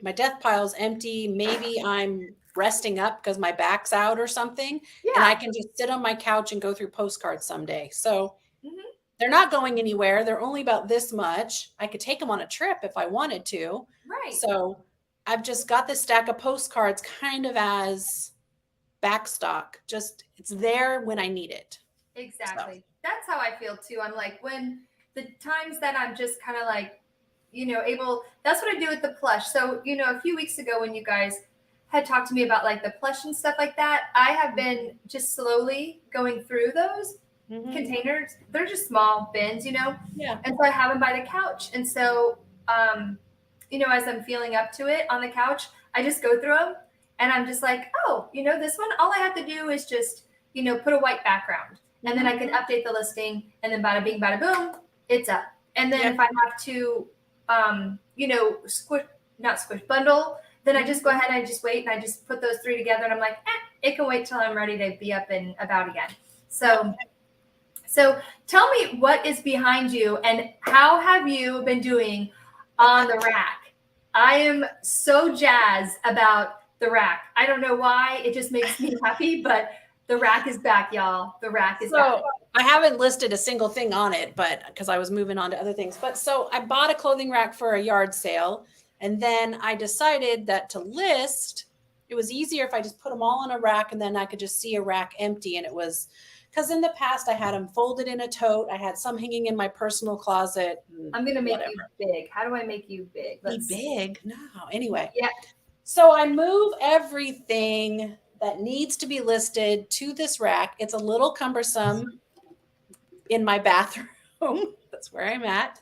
my death pile's empty. Maybe I'm resting up because my back's out or something. Yeah. And I can just sit on my couch and go through postcards someday. So they're not going anywhere. They're only about this much. I could take them on a trip if I wanted to. Right. So I've just got this stack of postcards kind of as backstock. Just it's there when I need it. Exactly. So. That's how I feel too. I'm like, when the times that I'm just kind of like, able, that's what I do with the plush. So, a few weeks ago when you guys had talked to me about like the plush and stuff like that, I have been just slowly going through those containers. They're just small bins, Yeah. And so I have them by the couch. And so, as I'm feeling up to it on the couch, I just go through them and I'm just like, oh, this one, all I have to do is just, put a white background. And then I can update the listing, and then bada bing, bada boom, it's up. And then if I have to, bundle, then I just go ahead and I just wait and I just put those 3 together and I'm like, it can wait till I'm ready to be up and about again. So tell me what is behind you and how have you been doing on the rack? I am so jazzed about the rack. I don't know why. It just makes me happy, but the rack is back, y'all. The rack is back. I haven't listed a single thing on it, but because I was moving on to other things. But so I bought a clothing rack for a yard sale. And then I decided that to list, it was easier if I just put them all on a rack and then I could just see a rack empty. And it was because in the past I had them folded in a tote. I had some hanging in my personal closet. I'm going to make you big. How do I make you big? Be big? No. Anyway. Yeah. So I move everything that needs to be listed to this rack. It's a little cumbersome in my bathroom. That's where I'm at.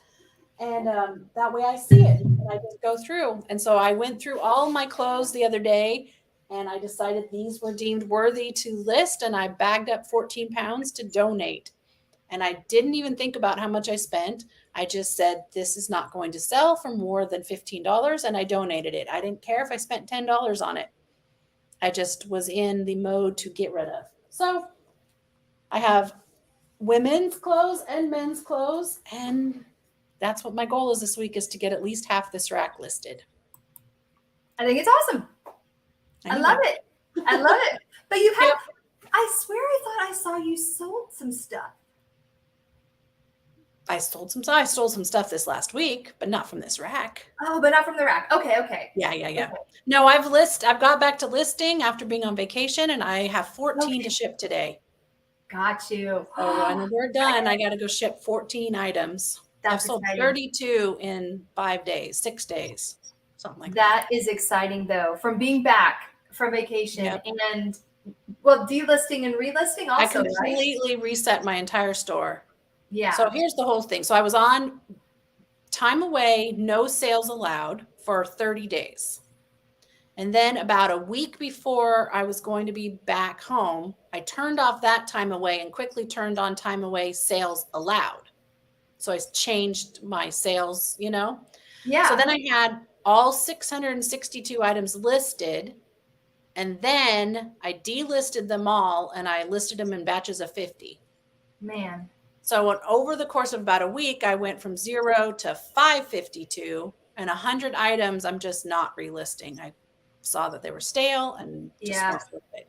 And that way I see it and I just go through. And so I went through all my clothes the other day and I decided these were deemed worthy to list. And I bagged up 14 pounds to donate. And I didn't even think about how much I spent. I just said, this is not going to sell for more than $15. And I donated it. I didn't care if I spent $10 on it. I just was in the mode to get rid of. So I have women's clothes and men's clothes. And that's what my goal is this week, is to get at least half this rack listed. I think it's awesome. I love it. I love it. But you have, I swear I thought I saw you sold some stuff. I sold some stuff this last week, but not from this rack. Oh, but not from the rack. Okay. Yeah. Okay. No, I've got back to listing after being on vacation, and I have 14 to ship today. Got you. So when we're done, I got to go ship 14 items. I've sold exciting. 32 in 5 days, 6 days, something like that. That is exciting, though, from being back from vacation and, well, delisting and relisting also, I completely reset my entire store. Yeah. So here's the whole thing. So I was on time away, no sales allowed for 30 days. And then about a week before I was going to be back home, I turned off that time away and quickly turned on time away, sales allowed. So I changed my sales, Yeah. So then I had all 662 items listed. And then I delisted them all and I listed them in batches of 50. Man. So over the course of about a week, I went from 0 to 552, and 100 items I'm just not relisting. I saw that they were stale and just weren't worth it.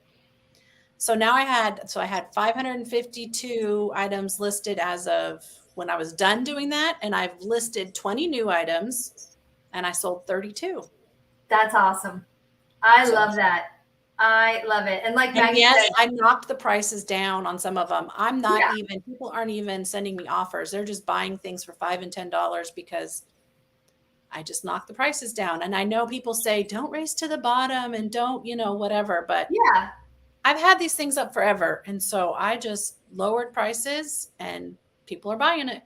So now I had 552 items listed as of when I was done doing that, and I've listed 20 new items, and I sold 32. That's awesome. I love that. I love it. And like Maggie said, I knocked the prices down on some of them. I'm not even, people aren't even sending me offers. They're just buying things for $5 and $10 because I just knocked the prices down. And I know people say, don't race to the bottom and don't, whatever. But I've had these things up forever. And so I just lowered prices and people are buying it.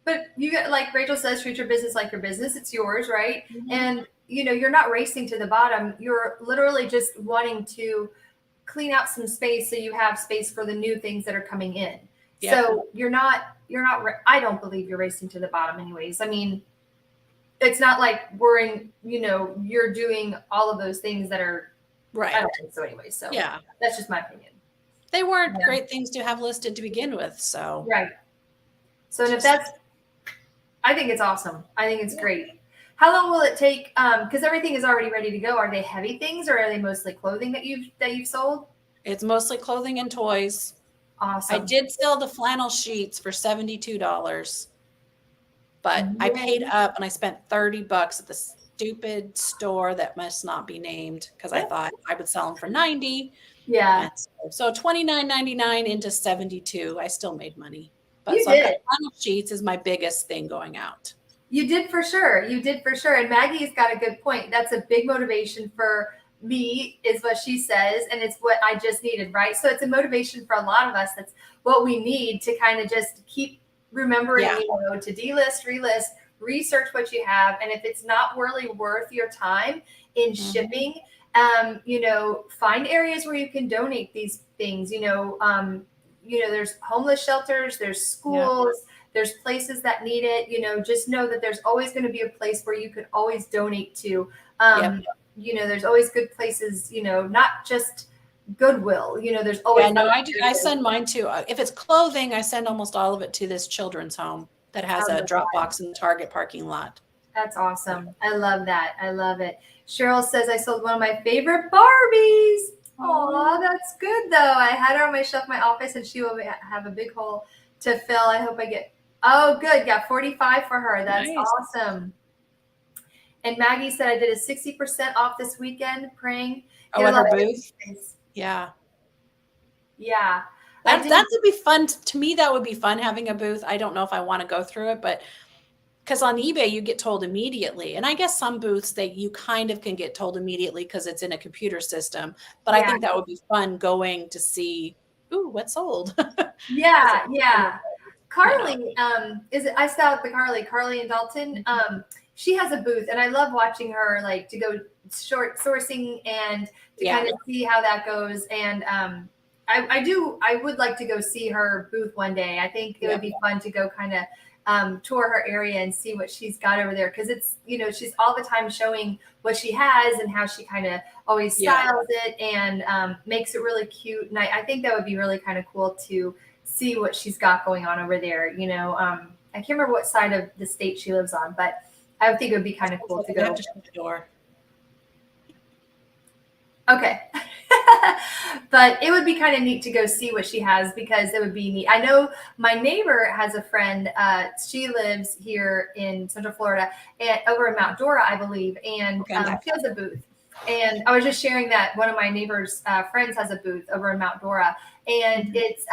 But you get, like Rachel says, treat your business like your business. It's yours, right? Mm-hmm. And you're not racing to the bottom. You're literally just wanting to clean out some space so you have space for the new things that are coming in. Yep. So you're not, I don't believe you're racing to the bottom anyways. I mean, it's not like you're doing all of those things that are right. I don't think so anyway. So that's just my opinion. They weren't great things to have listed to begin with. So, right. So if I think it's awesome. I think it's great. How long will it take? Because everything is already ready to go. Are they heavy things or are they mostly clothing that you've sold? It's mostly clothing and toys. Awesome. I did sell the flannel sheets for $72, but I paid up and I spent $30 at the stupid store that must not be named because I thought I would sell them for $90. Yeah. So $29.99 into $72. I still made money. But you so did. Flannel sheets is my biggest thing going out. You did for sure. And Maggie's got a good point. That's a big motivation for me, is what she says. And it's what I just needed, right? So it's a motivation for a lot of us. That's what we need to kind of just keep remembering, to delist, relist, research what you have. And if it's not really worth your time in shipping, find areas where you can donate these things. There's homeless shelters, there's schools, there's places that need it. Just know that there's always going to be a place where you could always donate to. There's always good places, not just Goodwill. There's always. I send mine too. If it's clothing, I send almost all of it to this children's home that has a drop box in the Target parking lot. That's awesome. I love that. I love it. Cheryl says, I sold one of my favorite Barbies. Oh, that's good though. I had her on my shelf in my office and she will have a big hole to fill. I hope I get, good. Got 45 for her. That's awesome. And Maggie said I did a 60% off this weekend, praying. At her booth? Yeah. Yeah. That would be fun. To me, that would be fun having a booth. I don't know if I want to go through it, but because on eBay you get told immediately, and I guess some booths that you kind of can get told immediately because it's in a computer system. But I Yeah. think that would be fun going to see, ooh, what sold. Yeah, yeah. You know. Carly, is it? I saw the Carly and Dalton. She has a booth, and I love watching her like to go short sourcing and to Yeah. kind of see how that goes. And I would like to go see her booth one day. I think it would be fun to go kind of tour her area and see what she's got over there, because it's, she's all the time showing what she has and how she kind of always styles it and makes it really cute. And I think that would be really kind of cool to see what she's got going on over there. I can't remember what side of the state she lives on, but I would think it would be kind of cool to go. Have to shut the door. Okay. But it would be kind of neat to go see what she has, because it would be neat. I know my neighbor has a friend. She lives here in Central Florida and over in Mount Dora, I believe. And she has a booth. And I was just sharing that one of my neighbor's friends has a booth over in Mount Dora, and it's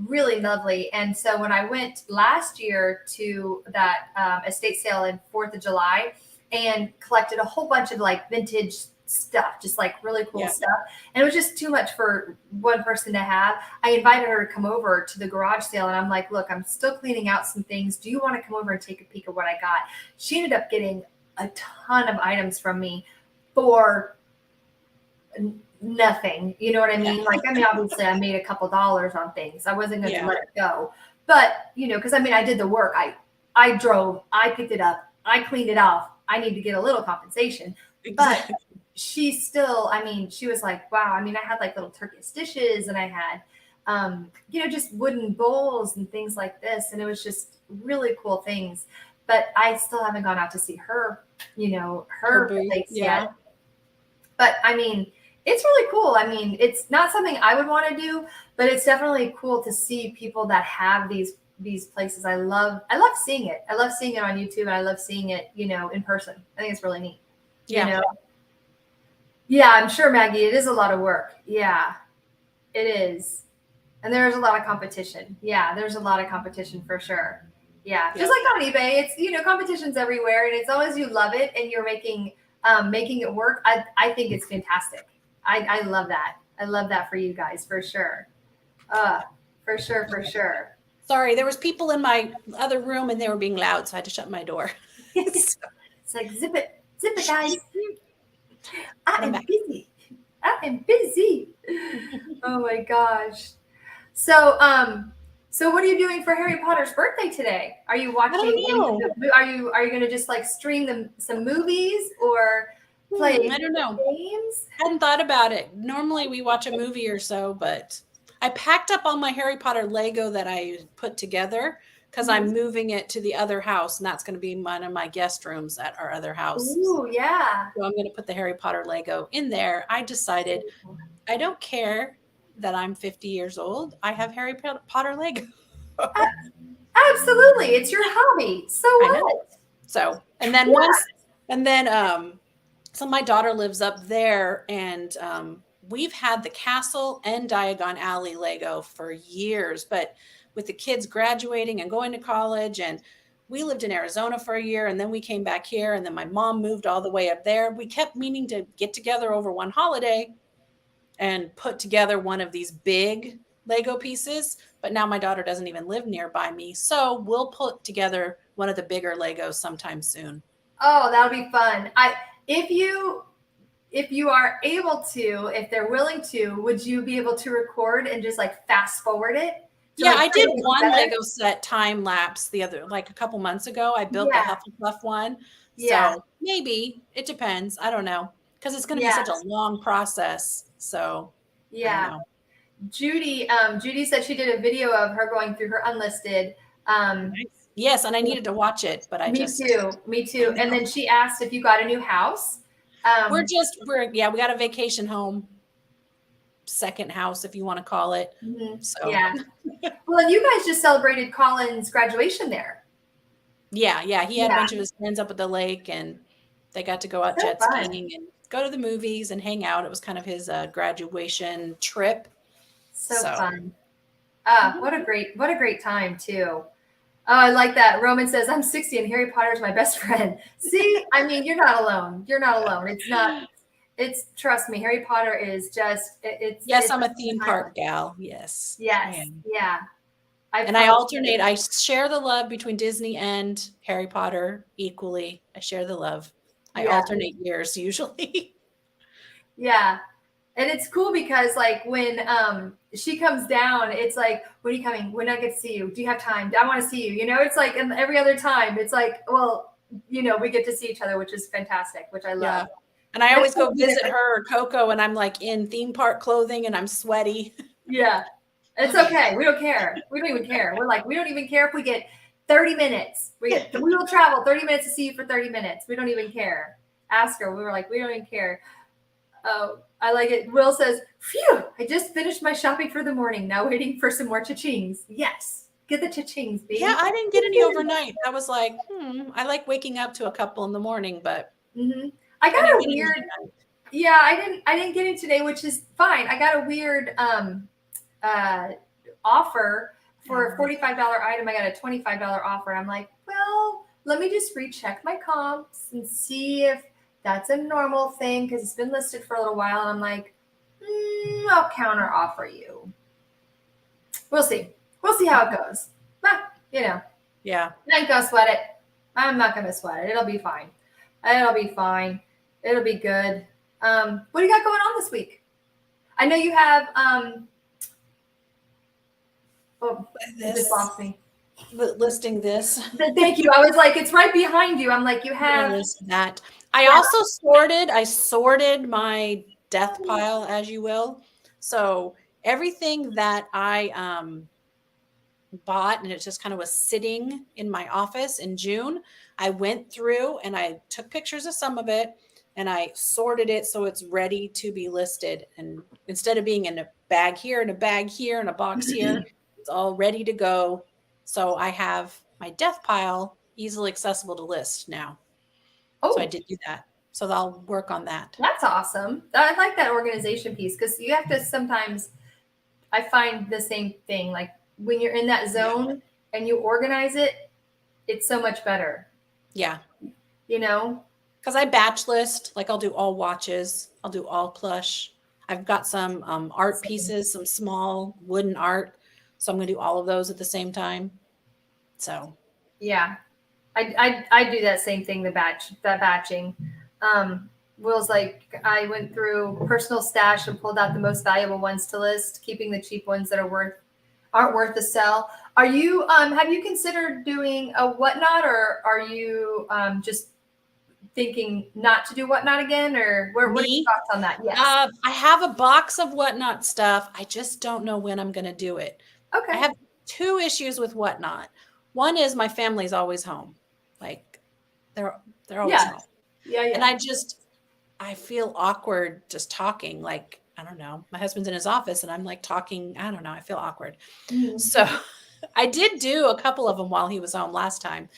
really lovely. And so when I went last year to that estate sale in 4th of July and collected a whole bunch of like vintage stuff, just like really cool stuff, and it was just too much for one person to have, I invited her to come over to the garage sale, and I'm like, look, I'm still cleaning out some things. Do you want to come over and take a peek at what I got? She ended up getting a ton of items from me for nothing. You know what I mean? Like, I mean, obviously I made a couple dollars on things. I wasn't going to let it go. But, because I mean, I did the work. I drove, I picked it up, I cleaned it off. I need to get a little compensation. But she still, I mean, she was like, wow. I mean, I had like little Turkish dishes, and I had, just wooden bowls and things like this. And it was just really cool things. But I still haven't gone out to see her, her place yet. But I mean, it's really cool. I mean, it's not something I would want to do, but it's definitely cool to see people that have these places. I love seeing it. I love seeing it on YouTube, and I love seeing it, in person. I think it's really neat. Yeah, I'm sure, Maggie, it is a lot of work. Yeah, it is. And there's a lot of competition. Yeah, there's a lot of competition for sure. Yeah, just like on eBay, it's, competition's everywhere, and it's always you love it and you're making it work. I think it's fantastic. I love that. I love that for you guys, for sure. For sure. Sorry, there was people in my other room and they were being loud, so I had to shut my door. It's like, zip it, guys. I am busy. Oh my gosh. So what are you doing for Harry Potter's birthday today? Are you watching? Are you going to just like stream some movies or play I don't know. games? I hadn't thought about it. Normally we watch a movie or so, but I packed up all my Harry Potter Lego that I put together because I'm moving it to the other house, and that's going to be one of my guest rooms at our other house. Ooh, yeah. So I'm going to put the Harry Potter Lego in there. I decided I don't care that I'm 50 years old. I have Harry Potter Lego. Absolutely. It's your hobby. So what? So, and then so my daughter lives up there, and we've had the castle and Diagon Alley Lego for years, but with the kids graduating and going to college, and we lived in Arizona for a year, and then we came back here, and then my mom moved all the way up there. We kept meaning to get together over one holiday and put together one of these big Lego pieces, but now my daughter doesn't even live nearby me. So we'll put together one of the bigger Legos sometime soon. Oh, that'll be fun. If you are able to, if they're willing to, would you be able to record and just like fast forward it? Yeah, I did one Lego set time lapse like a couple months ago. I built the Hufflepuff one. Yeah. So maybe it depends. I don't know. Because it's going to be such a long process. So yeah. Judy said she did a video of her going through her unlisted. Yes, and I needed to watch it, but Me too. And then she asked if you got a new house. We got a vacation home, second house, if you want to call it. So yeah. Well, you guys just celebrated Colin's graduation there. Yeah. He had a bunch of his friends up at the lake, and they got to go out jet skiing and go to the movies and hang out. It was kind of his graduation trip. So fun. What a great time too. Oh, I like that. Roman says, I'm 60 and Harry Potter is my best friend. See, I mean, you're not alone. You're not alone. Trust me, Harry Potter is just, Yes, it's I'm a theme timeless. park gal. Yes, I Yes. am. Yeah. And I alternate. I share the love between Disney and Harry Potter equally. I share the love. I Yeah. alternate years usually. Yeah. And it's cool because like when she comes down, it's like, when are you coming? When do I get to see you? Do you have time? I want to see you. You know, it's like, and every other time it's like, well, you know, we get to see each other, which is fantastic, which I love. Yeah. And I always go visit her or Coco and I'm like in theme park clothing and I'm sweaty. Yeah. It's okay. We don't care. We don't even care. We're like, we don't even care if we get 30 minutes. We will travel 30 minutes to see you for 30 minutes. We don't even care. Ask her. We were like, we don't even care. Oh, I like it. Will says, phew, I just finished my shopping for the morning. Now waiting for some more cha-chings. Yes. Get the cha-chings, baby. Yeah, I didn't get any overnight. I was like, I like waking up to a couple in the morning, but I got a weird, I didn't get it today, which is fine. I got a weird offer for a $45 item. I got a $25 offer. I'm like, well, let me just recheck my comps and see if that's a normal thing, because it's been listed for a little while. And I'm like, I'll counter offer you. We'll see. We'll see how it goes. You know. Yeah. I ain't gonna sweat it. I'm not gonna sweat it. It'll be fine. It'll be fine. It'll be good. What do you got going on this week? I know you have it just lost me. Listing this. Thank you. I was like, it's right behind you. I'm like, you have that. I also sorted my death pile, as you will. So everything that I bought and it just kind of was sitting in my office in June, I went through and I took pictures of some of it and I sorted it so it's ready to be listed. And instead of being in a bag here and a bag here and a box here, it's all ready to go. So I have my death pile easily accessible to list now. Oh, so I did do that. So I'll work on that. That's awesome. I like that organization piece, because you have to sometimes, I find the same thing. Like when you're in that zone and you organize it, it's so much better. Yeah. You know? Because I batch list, like I'll do all watches. I'll do all plush. I've got some art pieces, some small wooden art. So I'm going to do all of those at the same time. So. Yeah. I do that same thing, that batching. Will's like, I went through personal stash and pulled out the most valuable ones to list, keeping the cheap ones that aren't worth the sell. Are you have you considered doing a whatnot, or are you just thinking not to do whatnot again, or what are your thoughts on that? Yes. I have a box of whatnot stuff. I just don't know when I'm going to do it. Okay. I have 2 issues with whatnot. One is my family's always home. Like they're always home. Yeah. And I feel awkward just talking. Like, I don't know, my husband's in his office and I'm like talking. I don't know. I feel awkward. Mm-hmm. So I did do a couple of them while he was home last time,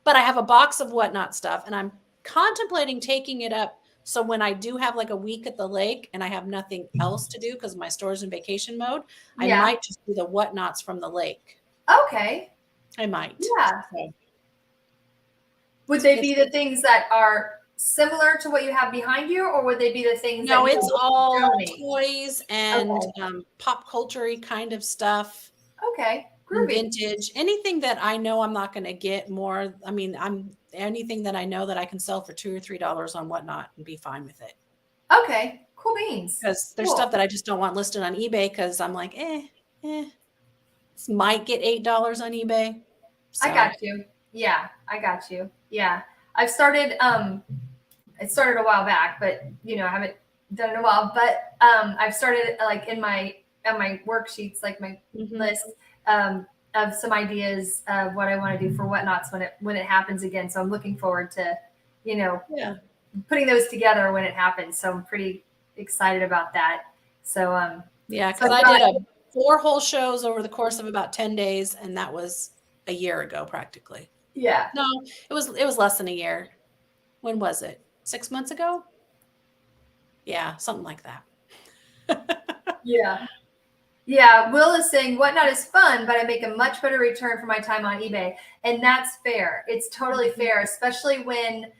but I have a box of whatnot stuff and I'm contemplating taking it up. So when I do have like a week at the lake and I have nothing else to do because my store's in vacation mode, I might just do the whatnots from the lake. Okay. I might. Yeah. So. Would they be the things that are similar to what you have behind you, or would they be the things? No, it's all toys and pop culture-y kind of stuff. Okay. Vintage, anything that I know I'm not going to get more. I mean, anything that I know that I can sell for $2 or $3 on whatnot and be fine with it. Okay. Cool beans. Because there's stuff that I just don't want listed on eBay because I'm like, this might get $8 on eBay. So. I got you. Yeah, I got you. Yeah. I've started, it started a while back, but I haven't done it in a while, but I've started like on my worksheets, like my list of some ideas of what I want to do for whatnots when it happens again. So I'm looking forward to, putting those together when it happens. So I'm pretty excited about that. So, because I did 4 whole shows over the course of about 10 days. And that was a year ago, practically. Yeah. No, it was less than a year. When was it? 6 months ago? Yeah, something like that. Yeah. Yeah, Will is saying Whatnot is fun, but I make a much better return for my time on eBay, and that's fair. It's totally fair, especially when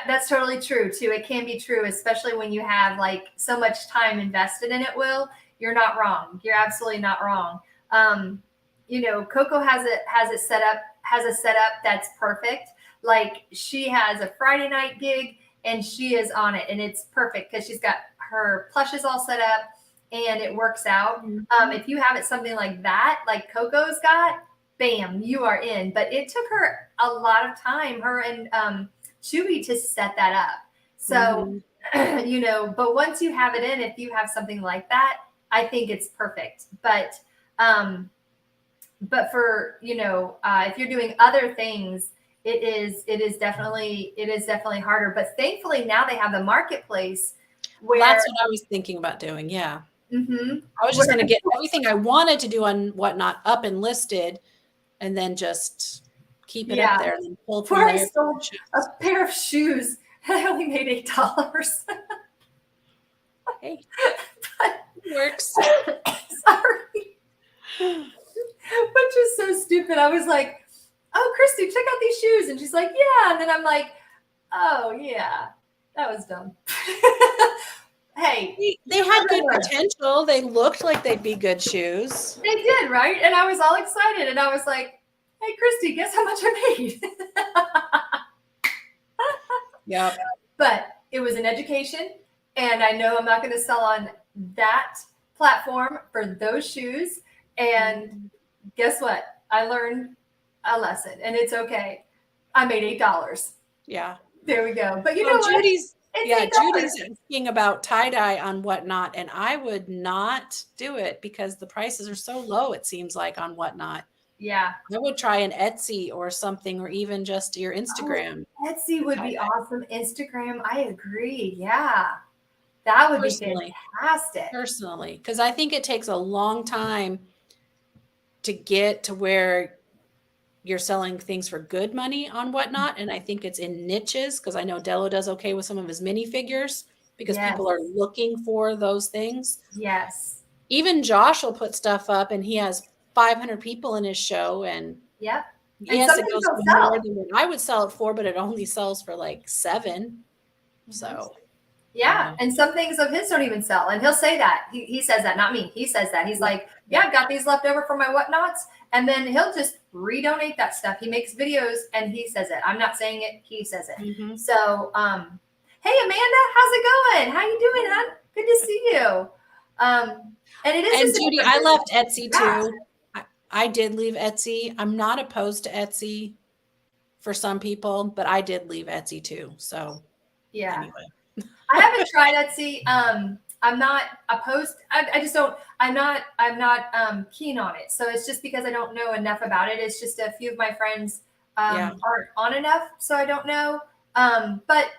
that's totally true too. It can be true, especially when you have like so much time invested in it. Will, you're not wrong. You're absolutely not wrong. Coco has it set up has a setup that's perfect. Like she has a Friday night gig and she is on it, and it's perfect because she's got her plushes all set up and it works out. If you have it something like that, like Coco's got, bam, you are in. But it took her a lot of time, her and Chewy, to set that up. So, but once you have it in, if you have something like that, I think it's perfect. But for if you're doing other things, it is definitely harder. But thankfully now they have the marketplace where that's what I was thinking about doing. Yeah. Mm-hmm. I was just going to get everything I wanted to do on Whatnot up and listed, and then just keep it up there and then pull from Where I there. sold a pair of shoes. I only made $8. Hey, it works. Sorry. Which is so stupid. I was like, "Oh, Christy, check out these shoes," and she's like, "Yeah," and then I'm like, "Oh yeah, that was dumb." Hey, they had good potential. They looked like they'd be good shoes. They did, right? And I was all excited, and I was like, "Hey, Christy, guess how much I made?" Yep. But it was an education, and I know I'm not going to sell on that platform for those shoes. And guess what? I learned a lesson, and it's okay. I made $8. Yeah. There we go. But you know what? Judy's asking about tie-dye on Whatnot, and I would not do it because the prices are so low, it seems like, on Whatnot. Yeah. I would try an Etsy or something, or even just your Instagram. Oh, Etsy would be awesome. Instagram, I agree. Yeah. That would be fantastic. Personally, because I think it takes a long time to get to where you're selling things for good money on Whatnot. And I think it's in niches, because I know Dello does okay with some of his minifigures because people are looking for those things. Yes. Even Josh will put stuff up and he has 500 people in his show. And yes, it goes for more than what I would sell it for, but it only sells for like 7. So. Yeah. And some things of his don't even sell. And he'll say that. He says that, not me. He says that. He's like, yeah, I've got these left over for my Whatnots. And then he'll just redonate that stuff. He makes videos and he says it. I'm not saying it. He says it. So, hey, Amanda, how's it going? How you doing, hon? Good to see you. And it is. And Judy, I left Etsy too. I did leave Etsy. I'm not opposed to Etsy for some people, but I did leave Etsy too. So anyway. I haven't tried Etsy. I'm not opposed. I just don't. I'm not keen on it. So it's just because I don't know enough about it. It's just a few of my friends aren't on enough, so I don't know. But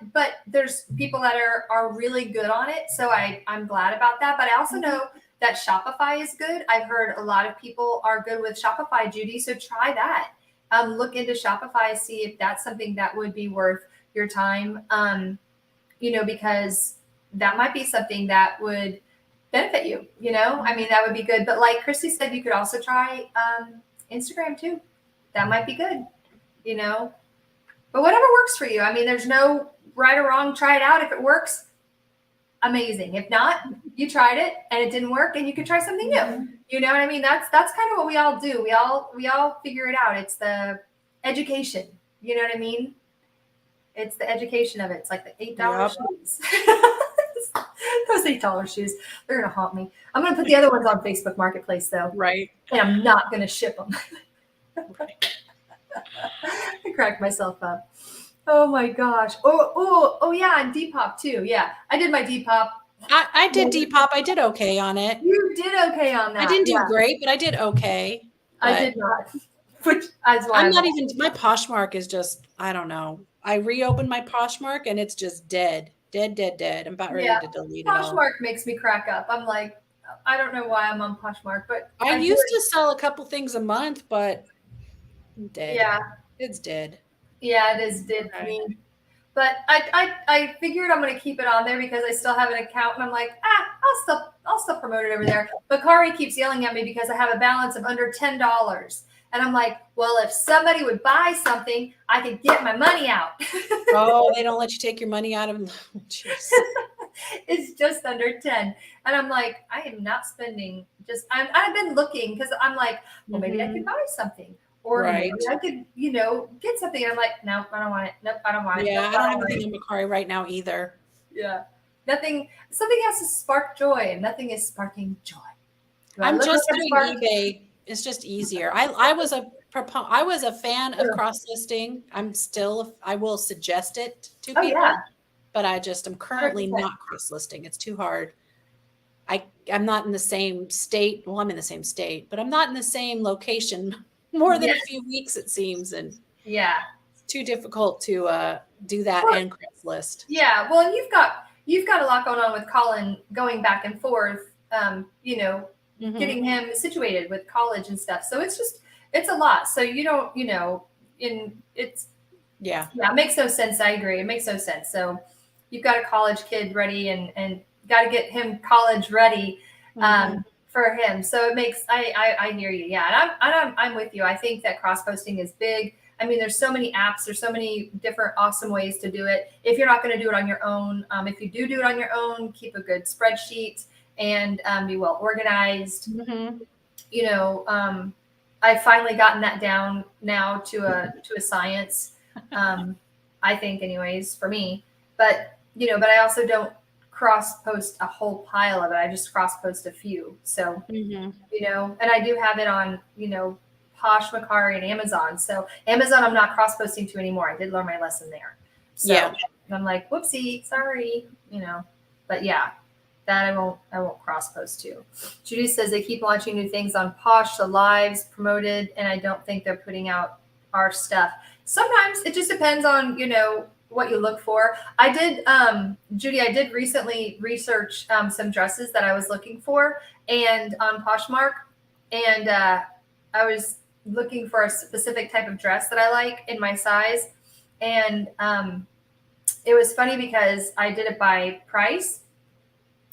there's people that are really good on it, so I'm glad about that. But I also know that Shopify is good. I've heard a lot of people are good with Shopify, Judy. So try that. Look into Shopify, see if that's something that would be worth your time. Because that might be something that would benefit you, I mean, that would be good. But like Christy said, you could also try Instagram too. That might be good, but whatever works for you. I mean, there's no right or wrong. Try it out. If it works, amazing. If not, you tried it and it didn't work and you could try something new. You know what I mean? That's kind of what we all do. We all figure it out. It's the education. You know what I mean? It's the education of it. It's like the $8 shoes. Those $8 shoes, they're going to haunt me. I'm going to put the other ones on Facebook Marketplace, though. Right. And I'm not going to ship them. Right. I cracked myself up. Oh, my gosh. Oh, yeah, and Depop, too. Yeah, I did my Depop. I did Depop. I did okay on it. You did okay on that. I didn't do great, but I did okay. I did not. Which is why I'm not even, my Poshmark is just, I don't know. I reopened my Poshmark and it's just dead. I'm about ready to delete it all. Poshmark makes me crack up. I'm like, I don't know why I'm on Poshmark, but I used to sell a couple things a month, but dead. Yeah. It's dead. Yeah, it is dead for me. But I figured I'm going to keep it on there because I still have an account, and I'm like, I'll still promote it over there. But Kari keeps yelling at me because I have a balance of under $10. And I'm like, well, if somebody would buy something, I could get my money out. Oh, they don't let you take your money out of them. Jeez. It's just under 10. And I'm like, I am not spending I've been looking because I'm like, well, maybe I could buy something. Or Right. maybe I could, get something. And I'm like, no, I don't want it. Nope, I don't want it. Yeah, Nope, I don't have anything on Macari right now either. Yeah. Something has to spark joy, and nothing is sparking joy. I'm just doing eBay. It's just easier. I was a fan of cross listing. I will suggest it to people, yeah. but I'm currently 100%. not cross listing. It's too hard. I'm not in the same state. Well, I'm in the same state, but I'm not in the same location more than a few weeks, it seems. And it's too difficult to do that and cross list. Yeah. Well, and you've got a lot going on with Colin going back and forth, getting him situated with college and stuff. So it's a lot. So you don't, it makes no sense. I agree. It makes no sense. So you've got a college kid ready and got to get him college ready for him. So it makes, I hear you. Yeah. And I'm with you. I think that cross posting is big. I mean, there's so many apps, there's so many different awesome ways to do it. If you're not going to do it on your own, if you do it on your own, keep a good spreadsheet and be well organized. I've finally gotten that down now to a science. I think anyways for me, but I also don't cross post a whole pile of it. I just cross post a few. So, and I do have it on, Posh, Macari, and Amazon. So Amazon, I'm not cross posting to anymore. I did learn my lesson there. So I'm like, whoopsie, sorry, but yeah, that I won't cross post to. Judy says they keep launching new things on Posh, the lives promoted, and I don't think they're putting out our stuff. Sometimes it just depends on, what you look for. I did, Judy, I did recently research some dresses that I was looking for and on Poshmark, and I was looking for a specific type of dress that I like in my size. And it was funny because I did it by price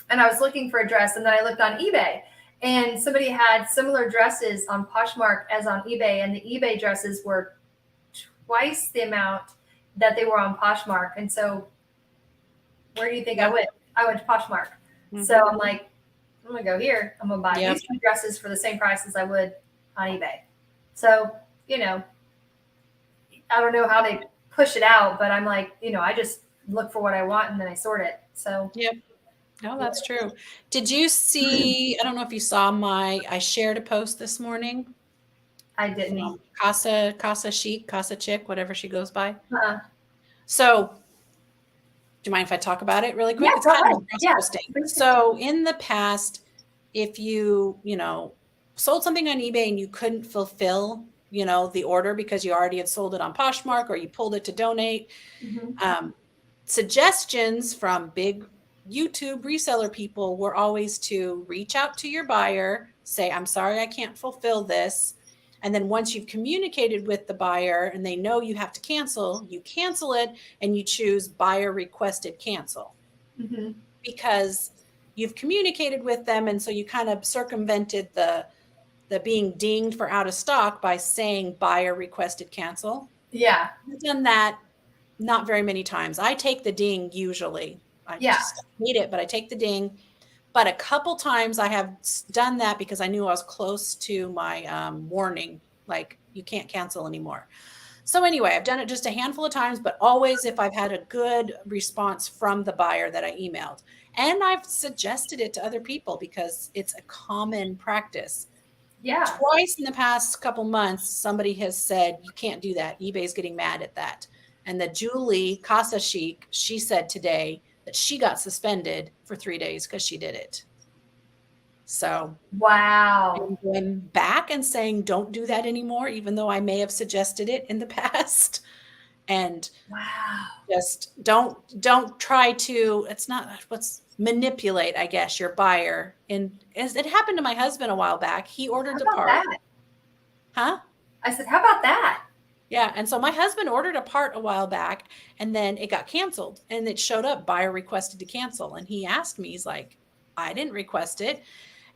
and I was looking for a dress, and then I looked on eBay and somebody had similar dresses on Poshmark as on eBay, and the eBay dresses were twice the amount that they were on Poshmark. And so where do you think I went? I went to Poshmark. So I'm like, I'm going to go here. I'm going to buy these two dresses for the same price as I would on eBay. So, I don't know how they push it out, but I'm like, I just look for what I want and then I sort it. So, no, that's true. Did you see, I don't know if you saw I shared a post this morning. I didn't. Casa Chic, Casa Chick, whatever she goes by. So, do you mind if I talk about it really quick? Yeah, it's kind of interesting. So in the past, if you, sold something on eBay and you couldn't fulfill, the order because you already had sold it on Poshmark or you pulled it to donate, suggestions from big YouTube reseller people were always to reach out to your buyer, say, I'm sorry, I can't fulfill this. And then once you've communicated with the buyer and they know you have to cancel, you cancel it and you choose buyer requested cancel because you've communicated with them. And so you kind of circumvented the being dinged for out of stock by saying buyer requested cancel. Yeah. I've done that not very many times. I take the ding usually. I just hate it, but I take the ding. But a couple times I have done that because I knew I was close to my warning, like you can't cancel anymore. So anyway, I've done it just a handful of times, but always if I've had a good response from the buyer that I emailed. And I've suggested it to other people because it's a common practice. Yeah. Twice in the past couple months, somebody has said, you can't do that. eBay's getting mad at that. And the Julie Casa Chic, she said today that she got suspended for 3 days because she did it. So wow, I'm going back and saying, don't do that anymore, even though I may have suggested it in the past. And just don't try to, manipulate, I guess, your buyer. And it happened to my husband a while back. He ordered the part. That? Huh? I said, how about that? Yeah. And so my husband ordered a part a while back and then it got canceled and it showed up buyer requested to cancel. And he asked me, he's like, I didn't request it.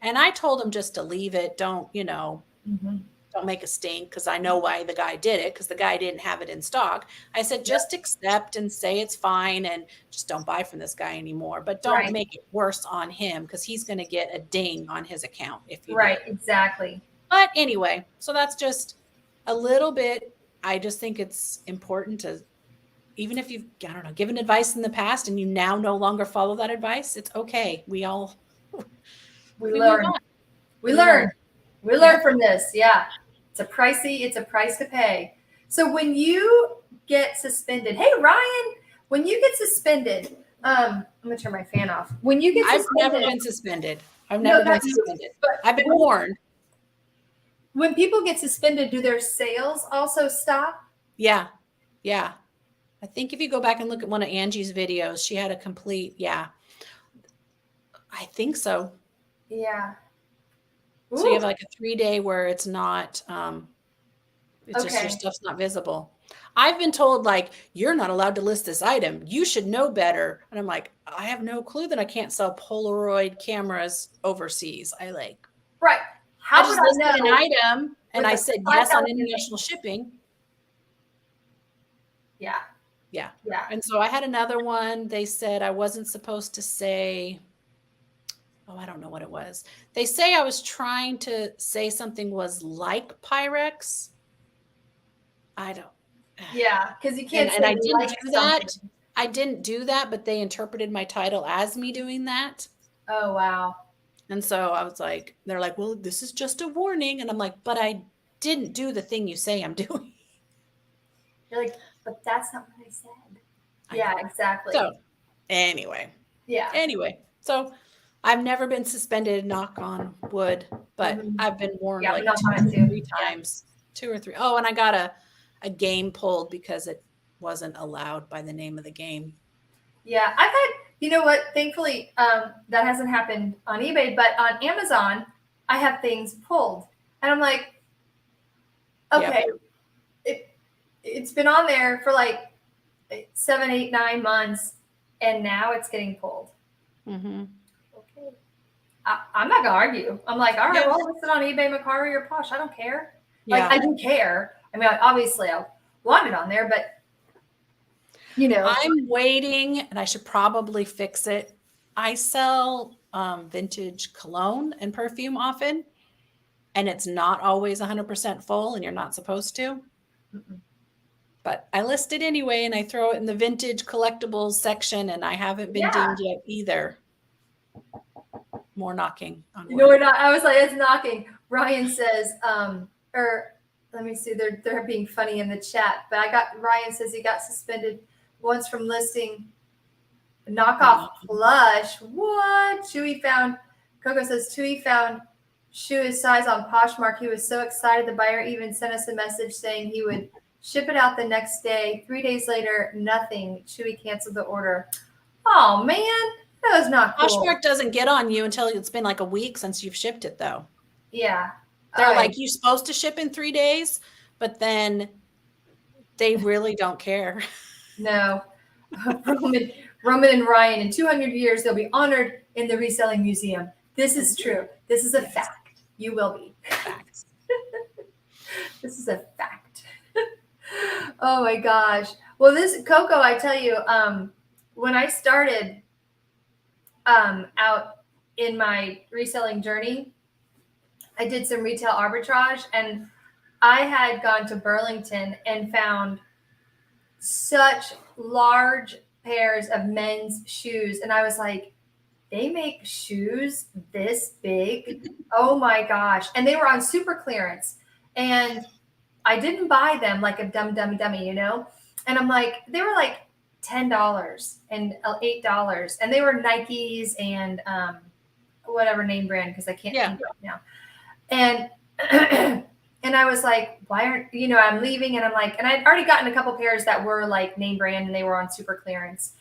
And I told him just to leave it. Don't, Mhm. don't make a stink because I know why the guy did it because the guy didn't have it in stock. I said, Yep. just accept and say it's fine and just don't buy from this guy anymore. But don't Right. make it worse on him because he's going to get a ding on his account if you Right. do. Exactly. But anyway, so that's just a little bit. I just think it's important to, even if you've, I don't know, given advice in the past and you now no longer follow that advice, it's okay. We We move learn. on. We We learn. learn. We learn Yep. from this. Yeah. It's a price to pay. So when you get suspended, hey Ryan, when you get suspended, I'm gonna turn my fan off. When you get I've never suspended, been suspended. I've no, never been not you, suspended. but I've been warned. when people get suspended, do their sales also stop? Yeah. Yeah. I think if you go back and look at one of Angie's videos, she had a complete, yeah. I think so. Yeah. So you Ooh, have like a 3-day where it's not, it's just your okay. stuff's not visible. I've been told like, you're not allowed to list this item. You should know better. And I'm like, I have no clue that I can't sell Polaroid cameras overseas. Right. I How would just I listed an know item and with I a said yes on $5 international shipping. Yeah. Yeah. Yeah. And so I had another one. They said I wasn't supposed to say, oh, I don't know what it was. They say I was trying to say something was like Pyrex. I don't. Yeah. Because you And can't and say I didn't like do that. something. I didn't do that, but they interpreted my title as me doing that. Oh wow. And so I was like, they're like, well, this is just a warning. And I'm like, but I didn't do the thing you say I'm doing. You're like, but that's not what I said. I Yeah, know. exactly. So anyway, Yeah. so I've never been suspended, knock on wood, but Mhm. I've been warned Yeah, like knock on it too. 3 Yeah. times, 2 or 3. Oh, and I got a game pulled because it wasn't allowed by the name of the game. Yeah. I've had, you know what, thankfully, that hasn't happened on eBay, but on Amazon, I have things pulled. And I'm like, okay, Yep. it's been on there for like 7, 8, 9 months, and now it's getting pulled. Mm-hmm. Okay. I'm not gonna argue. I'm like, all right, Yeah. well, list it on eBay, Macari, or Posh. I don't care. Like, Yeah. I do care. I mean, obviously, I want it on there, but I'm waiting and I should probably fix it. I sell vintage cologne and perfume often, and it's not always 100% full, and you're not supposed to. Mm-mm. But I list it anyway, and I throw it in the vintage collectibles section, and I haven't been Yeah. dinged yet either. More knocking on wood. You know, we're not. I was like, it's knocking. Ryan says, or let me see, they're being funny in the chat. But Ryan says he got suspended once from listing knockoff plush. What? Coco says Chewy found shoe his size on Poshmark. He was so excited. The buyer even sent us a message saying he would ship it out the next day. 3 days later, nothing. Chewy canceled the order. Oh man, that was not cool. Poshmark doesn't get on you until it's been like a week since you've shipped it, though. Yeah. They're like, you're supposed to ship in 3 days, but then they really don't care. No. Roman and Ryan, in 200 years, they'll be honored in the reselling museum. This is true. This is a fact. You will be. Facts. This is a fact. Oh my gosh. Well, this Coco, I tell you, when I started out in my reselling journey, I did some retail arbitrage, and I had gone to Burlington and found such large pairs of men's shoes. And I was like, they make shoes this big? Oh my gosh. And they were on super clearance. And I didn't buy them like a dummy, you know? And I'm like, they were like $10 and $8. And they were Nikes and whatever name brand, because I can't think right now. And and I was like, why aren't, I'm leaving, and I'm like, and I'd already gotten a couple pairs that were like name brand and they were on super clearance,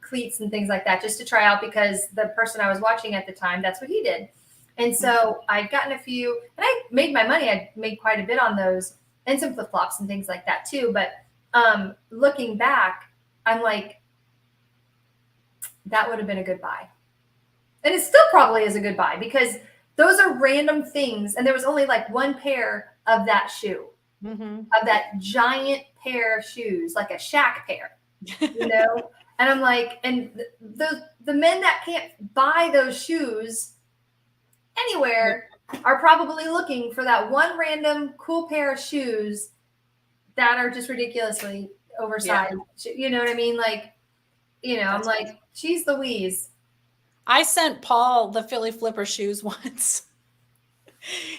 cleats and things like that, just to try out, because the person I was watching at the time, that's what he did. And so I'd gotten a few, and I made my money. I made quite a bit on those. and some flip flops and things like that too. But looking back, I'm like, that would have been a good buy. And it still probably is a good buy because those are random things. And there was only like one pair of that shoe, of that giant pair of shoes, like a Shaq pair, you know? And I'm like, and the men that can't buy those shoes anywhere are probably looking for that one random cool pair of shoes that are just ridiculously oversized. Yeah. You know what I mean? Like, you know, I'm like, geez Louise. I sent Paul the Philly Flipper shoes once.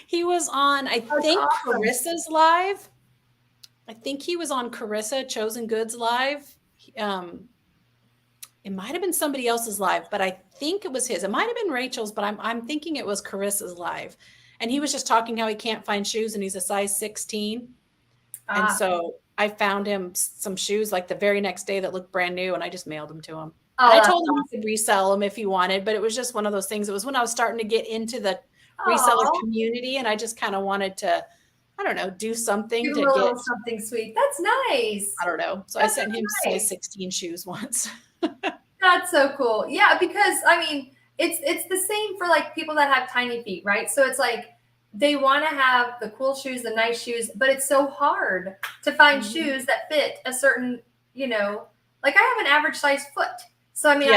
He was on, I think, awesome. Carissa's live. I think he was on Carissa Chosen Goods live. It might have been somebody else's live, but I think it was his. It might have been Rachel's, but I'm thinking it was Carissa's live. And he was just talking how he can't find shoes and he's a size 16. And so I found him some shoes like the very next day that looked brand new and I just mailed them to him. I told him he could resell them if he wanted, but it was just one of those things. It was when I was starting to get into the reseller community and I just kind of wanted to, I don't know, do something to get something sweet. That's nice. I don't know. So I sent him size 16 shoes once. That's so cool. Yeah, because I mean, it's the same for like people that have tiny feet, right? So it's like they want to have the cool shoes, the nice shoes, but it's so hard to find shoes that fit a certain, you know, like I have an average size foot. So I mean,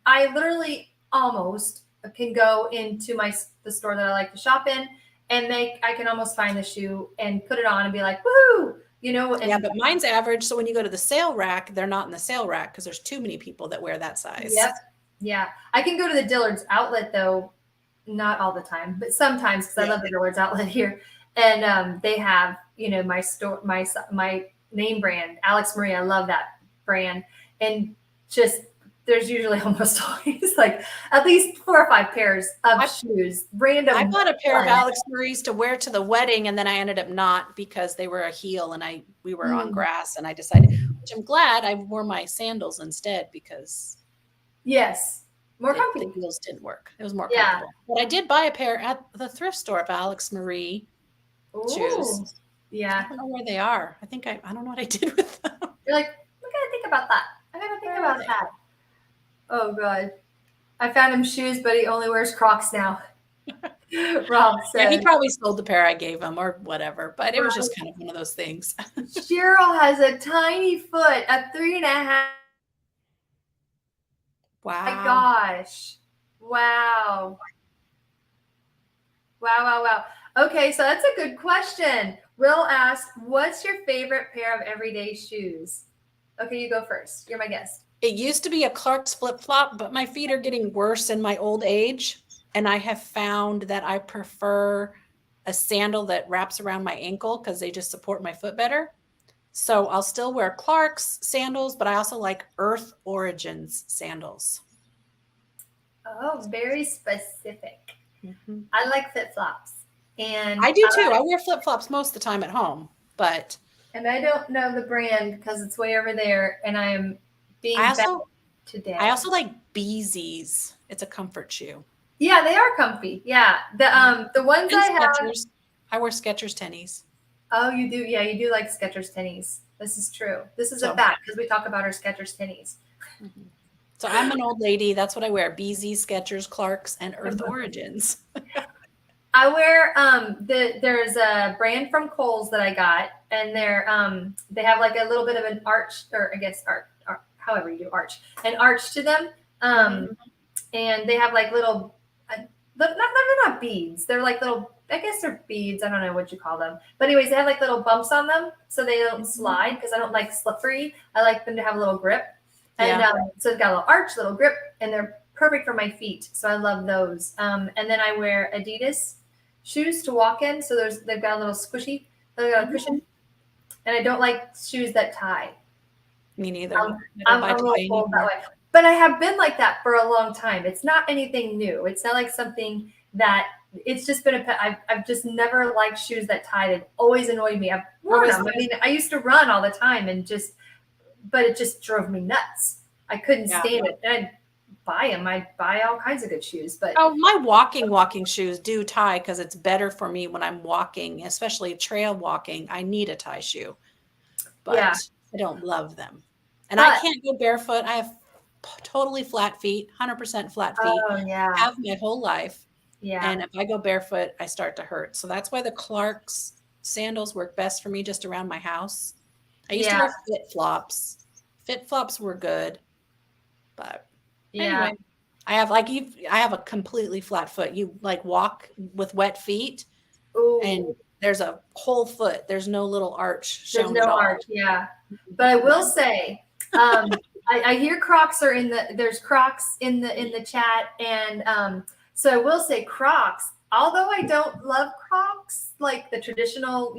I literally almost can go into the store that I like to shop in and I can almost find the shoe and put it on and be like, woo, you know. And but mine's average. So when you go to the sale rack, they're not in the sale rack because there's too many people that wear that size. Yep. Yeah. I can go to the Dillard's outlet though, not all the time, but sometimes because I love the Dillard's outlet here. And they have, you know, my store, my name brand, Alex Marie. I love that brand. And just there's usually almost always like at least 4 or 5 pairs of shoes. Random. I bought a pair of Alex Marie's to wear to the wedding, and then I ended up not because they were a heel, and we were on grass, and I decided, which I'm glad I wore my sandals instead because more comfy. The heels didn't work. It was more comfortable. But I did buy a pair at the thrift store of Alex Marie shoes. Yeah. I don't know where they are. I think I don't know what I did with them. You're like, I gotta think about that. I gotta think about that. Oh God. I found him shoes, but he only wears Crocs now. Rob said. Yeah, he probably sold the pair I gave him or whatever, but it was just kind of one of those things. Cheryl has a tiny foot, a 3.5. Wow. My gosh. Wow. Wow. Okay, so that's a good question. Will asked, what's your favorite pair of everyday shoes? Okay, you go first. You're my guest. It used to be a Clark's flip-flop, but my feet are getting worse in my old age. And I have found that I prefer a sandal that wraps around my ankle because they just support my foot better. So I'll still wear Clark's sandals, but I also like Earth Origins sandals. Oh, very specific. I like flip-flops. And I do too. I wear flip-flops most of the time at home, but. And I don't know the brand because it's way over there. And I am being back today. I also like Beezy's. It's a comfort shoe. Yeah, they are comfy. Yeah. The ones I have. I wear Skechers tennies. Oh, you do? Yeah, you do like Skechers tennies. This is true. This is a fact because we talk about our Skechers tennies. So I'm an old lady. That's what I wear. Beezy's, Skechers, Clark's, and Earth Origins. I wear there's a brand from Kohl's that I got, and they have like a little bit of an arch, or I guess art however you do arch, an arch to them. And they have like little, they're not beads. They're like little, I guess they're beads. I don't know what you call them. But anyways, they have like little bumps on them so they don't slide because I don't like slippery. I like them to have a little grip. And so they've got a little arch, little grip, and they're perfect for my feet. So I love those. And then I wear Adidas shoes to walk in. So they've got a little squishy, they've got a cushion. And I don't like shoes that tie. Me neither. I'm a little cold that way. But I have been like that for a long time. It's not anything new. It's not like something that it's just been I've just never liked shoes that tie. They've always annoyed me. I've worn them. I mean, I used to run all the time but it just drove me nuts. I couldn't stand it. And buy them. I buy all kinds of good shoes, but Oh, my walking shoes do tie because it's better for me when I'm walking, especially trail walking. I need a tie shoe, yeah, but I don't love them. And I but can't go barefoot. I have totally flat feet, 100% flat feet, oh yeah, have my whole life. yeah, And if I go barefoot, I start to hurt. So that's why the Clark's sandals work best for me just around my house. I used to yeah, wear fit flops. Fit flops were good, but yeah. anyway, I have a completely flat foot. You like walk with wet feet and Ooh, there's a whole foot. There's no little arch there's shown no at all. arch. Yeah, but I will say, I hear Crocs are in the. There's Crocs in the chat, and so I will say Crocs. Although I don't love Crocs, like the traditional,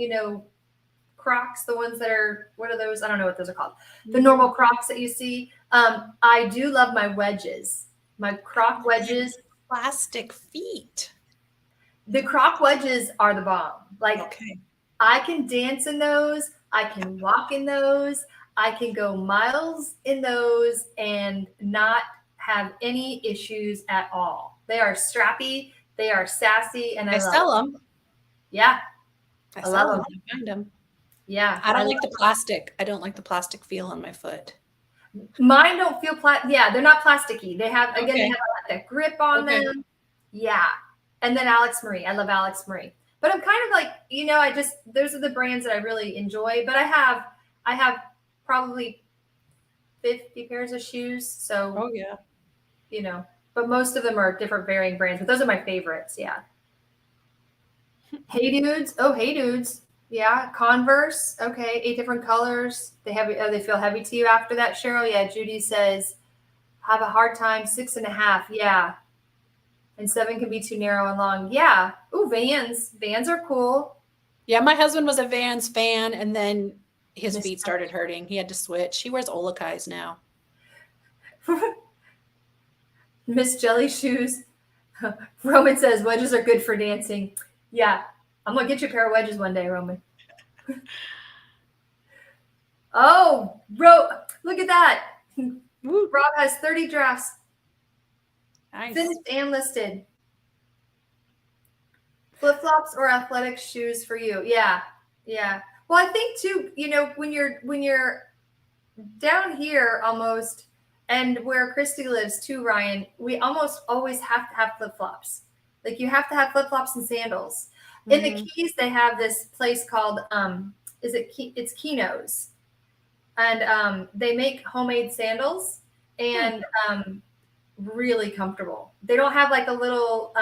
Crocs, the ones that are, what are those? I don't know what those are called. The normal Crocs that you see. I do love my wedges, my Croc wedges. Plastic feet. The Croc wedges are the bomb. Like Okay. I can dance in those. I can walk in those. I can go miles in those and not have any issues at all. They are strappy. They are sassy, and I I love sell them. them. Yeah, I I love sell them them. when I find them. Yeah, I don't like the plastic. I don't like the plastic feel on my foot. mine don't feel Yeah, they're not plasticky. They have again, they Okay. have that grip on Okay. them. Yeah, and then Alex Marie. I love Alex Marie, but I'm kind of like I just those are the brands that I really enjoy. But I have probably 50 pairs of shoes, so Oh yeah. but most of them are different varying brands. But those are my favorites. Yeah. Hey dudes. Oh, hey dudes. Yeah. Converse. Okay. 8 different colors. They feel heavy to you after that, Cheryl? Yeah. Judy says, have a hard time. 6.5. Yeah. And 7 can be too narrow and long. Yeah. Ooh, Vans. Vans are cool. Yeah, my husband was a Vans fan, and then his Miss feet started hurting. He had to switch. He wears Olakais now. Miss Jelly Shoes. Roman says wedges are good for dancing. Yeah. I'm going to get you a pair of wedges one day, Roman. Oh, look at that. Woo. Rob has 30 drafts Nice. finished and listed. Flip-flops or athletic shoes for you? Yeah. Yeah. Well, I think too, when you're down here almost, and where Christy lives too, Ryan, we almost always have to have flip-flops. Like you have to have flip-flops and sandals. In the Keys, they have this place called it's Kino's. And they make homemade sandals and really comfortable. They don't have like a little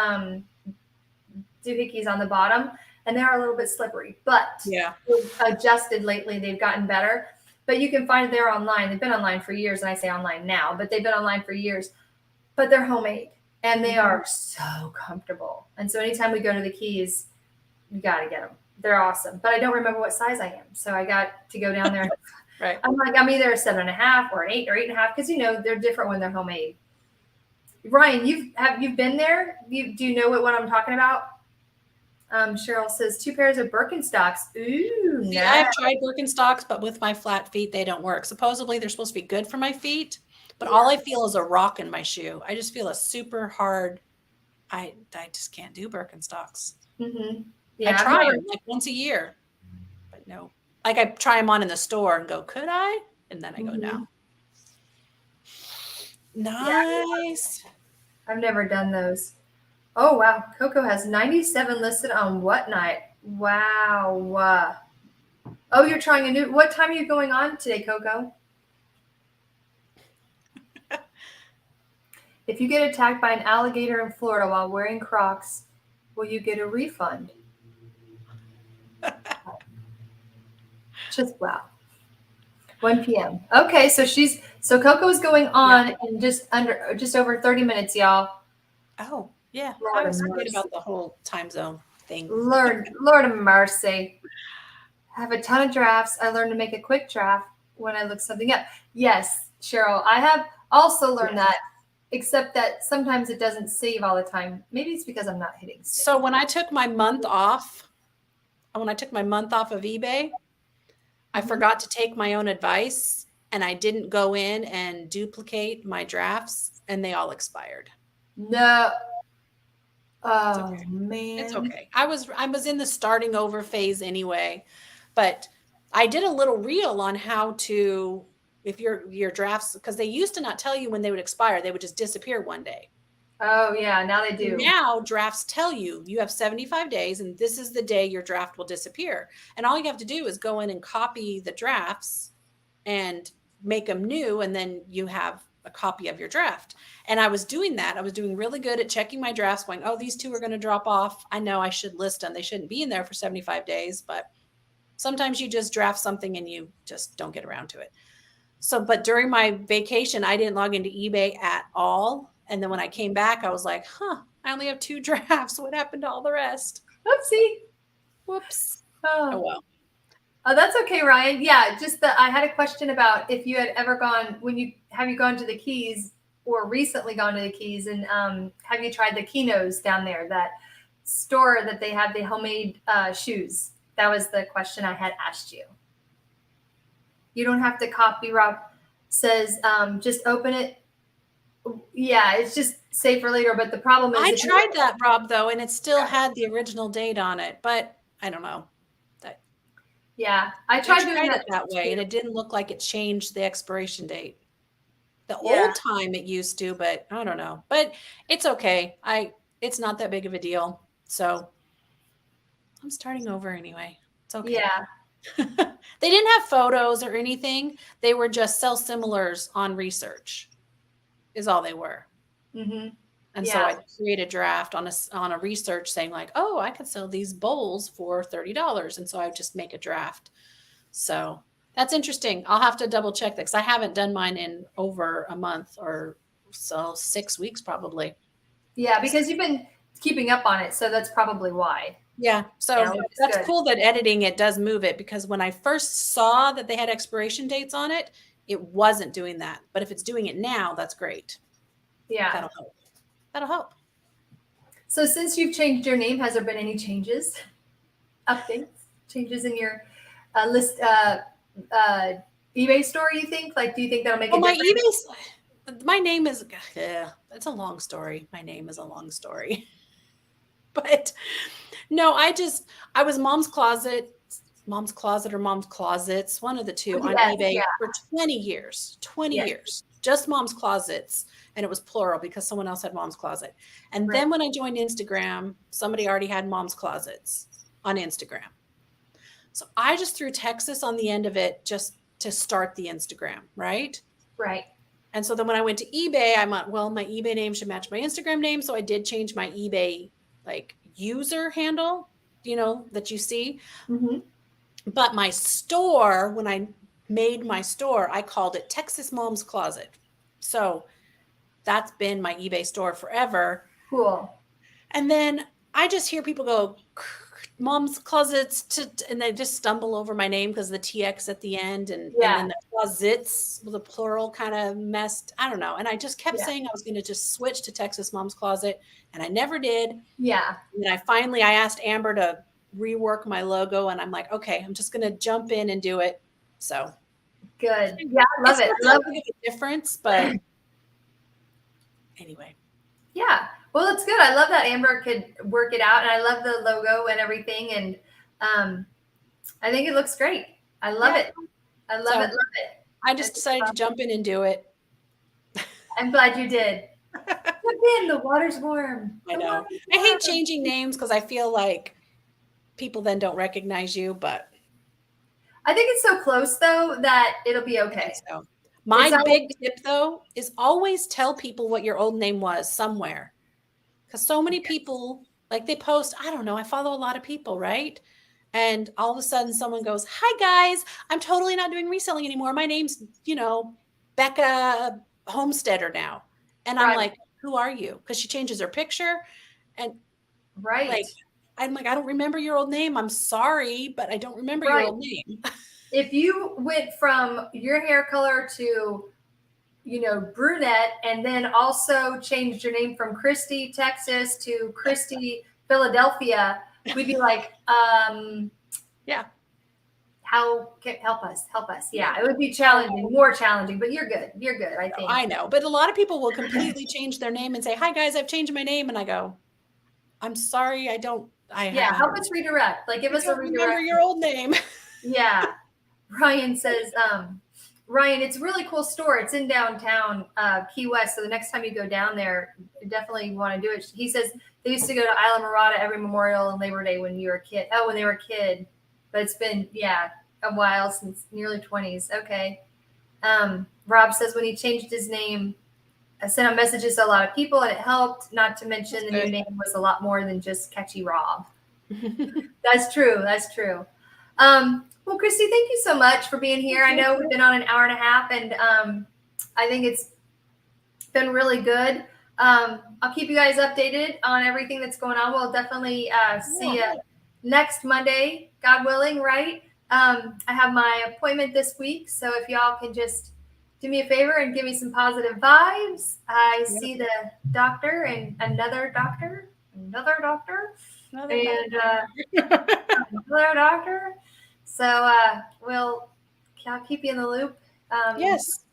doohickeys on the bottom, and they are a little bit slippery, but Yeah. they've adjusted lately. They've gotten better, but you can find it there online. They've been online for years, and I say online now, but they've been online for years. But they're homemade, and they are so comfortable. And so anytime we go to the Keys, you got to get them. They're awesome. But I don't remember what size I am, so I got to go down there. Right. I'm like, I'm either a 7.5 or an 8 or 8.5 because they're different when they're homemade. Ryan, you've been there? Do you know what I'm talking about? Cheryl says 2 pairs of Birkenstocks. Ooh, See, nice. I have tried Birkenstocks, but with my flat feet, they don't work. Supposedly, they're supposed to be good for my feet, but all I feel is a rock in my shoe. I just feel a super hard. I just can't do Birkenstocks. Mm-hmm. Yeah, I try them like once a year, but no. Like I try them on in the store and go, could I? And then I go, no. Nice. I've never done those. Oh, wow. Coco has 97 listed on what night? Wow. Oh, you're trying what time are you going on today, Coco? If you get attacked by an alligator in Florida while wearing Crocs, will you get a refund? Just wow. 1 p.m. Okay, so Coco is going on in just over 30 minutes, y'all. Oh, yeah. Lord I was of forgetting mercy. about the whole time zone thing. Lord of mercy. I have a ton of drafts. I learned to make a quick draft when I look something up. Yes, Cheryl, I have also learned that, except that sometimes it doesn't save all the time. Maybe it's because I'm not hitting save. So when I took my month off of eBay, I forgot to take my own advice, and I didn't go in and duplicate my drafts. and they all expired. No. It's Oh okay. man. It's okay. I was in the starting over phase anyway, but I did a little reel on how to, if your drafts, because they used to not tell you when they would expire, they would just disappear one day. Oh yeah, now they do. Now drafts tell you have 75 days and this is the day your draft will disappear. And all you have to do is go in and copy the drafts and make them new, and then you have a copy of your draft. And I was doing that. I was doing really good at checking my drafts, going, oh, these two are going to drop off. I know I should list them. They shouldn't be in there for 75 days, but sometimes you just draft something and you just don't get around to it. So, but during my vacation, I didn't log into eBay at all. And then when I came back, I was like, I only have 2 drafts. What happened to all the rest? Oopsie. Whoops. Oh well. Oh, that's okay, Ryan. Yeah, just I had a question about if you had ever gone, have you gone to the Keys or recently gone to the Keys, and have you tried the Kinos down there, that store that they have the homemade shoes? That was the question I had asked you. You don't have to copy. Rob says just open it. Yeah, it's just save for later. But the problem is, I tried that, Rob, though, and it still had the original date on it. But I don't know. Yeah, I tried doing it that way, and it didn't look like it changed the expiration date. The Yeah. old time it used to, but I don't know. But it's okay. It's not that big of a deal. So I'm starting over anyway. It's okay. Yeah. They didn't have photos or anything. They were just sell similars on research, is all they were. Mm-hmm. And so I create a draft on a research saying like, oh, I could sell these bowls for $30. And so I just make a draft. So that's interesting. I'll have to double check that because I haven't done mine in over a month or so, 6 weeks probably. Yeah, because you've been keeping up on it. So that's probably why. Yeah. So that's cool that editing it does move it, because when I first saw that they had expiration dates on it, it wasn't doing that. But if it's doing it now, that's great. Yeah. That'll help. That'll help. So since you've changed your name, has there been any changes, updates, changes in your list, eBay store, you think? Like, do you think that'll make a difference? My name is, it's a long story. My name is a long story. But no, I was Mom's Closet or Mom's Closets, one of the two, on eBay for 20 years, 20 years, just Mom's Closets. And it was plural because someone else had Mom's Closet. And then when I joined Instagram, somebody already had Mom's Closets on Instagram. So I just threw Texas on the end of it just to start the Instagram, right? Right. And so then when I went to eBay, I'm like, well, my eBay name should match my Instagram name. So I did change my eBay like user handle, that you see. Mm-hmm. But my store, when I made my store, I called it Texas Mom's Closet. So that's been my eBay store forever. Cool. And then I just hear people go, Mom's Closets, and they just stumble over my name because the TX at the end, and then the closets with a plural kind of messed. I don't know. And I just kept saying I was going to just switch to Texas Mom's Closet, and I never did. Yeah. And I asked Amber to rework my logo, and I'm like, okay, I'm just going to jump in and do it. So good. Yeah, I love it. I love the difference, but anyway. Yeah. Well, it's good. I love that Amber could work it out, and I love the logo and everything. And I think it looks great. I love it. I love it. I just decided to jump in and do it. I'm glad you did. Jump in. The water's warm. I know. I hate changing names because I feel like people then don't recognize you, but I think it's so close though that it'll be okay. So my big tip though is always tell people what your old name was somewhere. Because so many people, like they post, I don't know, I follow a lot of people, right? And all of a sudden someone goes, hi guys, I'm totally not doing reselling anymore. My name's, Becca Homesteader now. And I'm like, who are you? Because she changes her picture. And I'm like, I don't remember your old name. I'm sorry, but I don't remember your old name. If you went from your hair color to brunette, and then also changed your name from Christy, Texas to Christy, Philadelphia, we'd be like, how how can help us? Yeah, it would be challenging, more challenging, but you're good. I think. I know, but a lot of people will completely change their name and say, "Hi guys, I've changed my name," and I go, "I'm sorry, I don't. Help us redirect. Like, give us a redirect. Remember your old name." Yeah. Ryan says, Ryan, it's a really cool store. It's in downtown Key West. So the next time you go down there, you definitely want to do it. He says they used to go to Isla Mirada every Memorial and Labor Day when you were a kid. Oh, when they were a kid. But it's been, a while, since nearly 20s. Okay. Rob says when he changed his name, I sent out messages to a lot of people and it helped. Not to mention the new name was a lot more than just catchy Rob. That's true. Well, Christy, thank you so much for being here. I know we've been on an hour and a half, and I think it's been really good. I'll keep you guys updated on everything that's going on. We'll definitely see you next Monday, God willing, right? I have my appointment this week, so if y'all can just do me a favor and give me some positive vibes. I see the doctor and another doctor, and another doctor. So I'll keep you in the loop. Yes.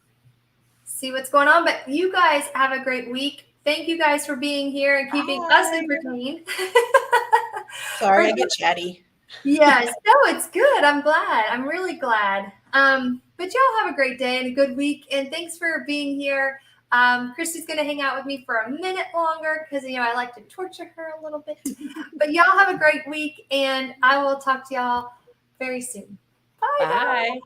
See what's going on. But you guys have a great week. Thank you guys for being here and keeping us entertained. Sorry, I get chatty. Yes. No, it's good. I'm glad. I'm really glad. But y'all have a great day and a good week. And thanks for being here. Christy's going to hang out with me for a minute longer because, I like to torture her a little bit. But y'all have a great week, and I will talk to y'all very soon. Bye. Bye.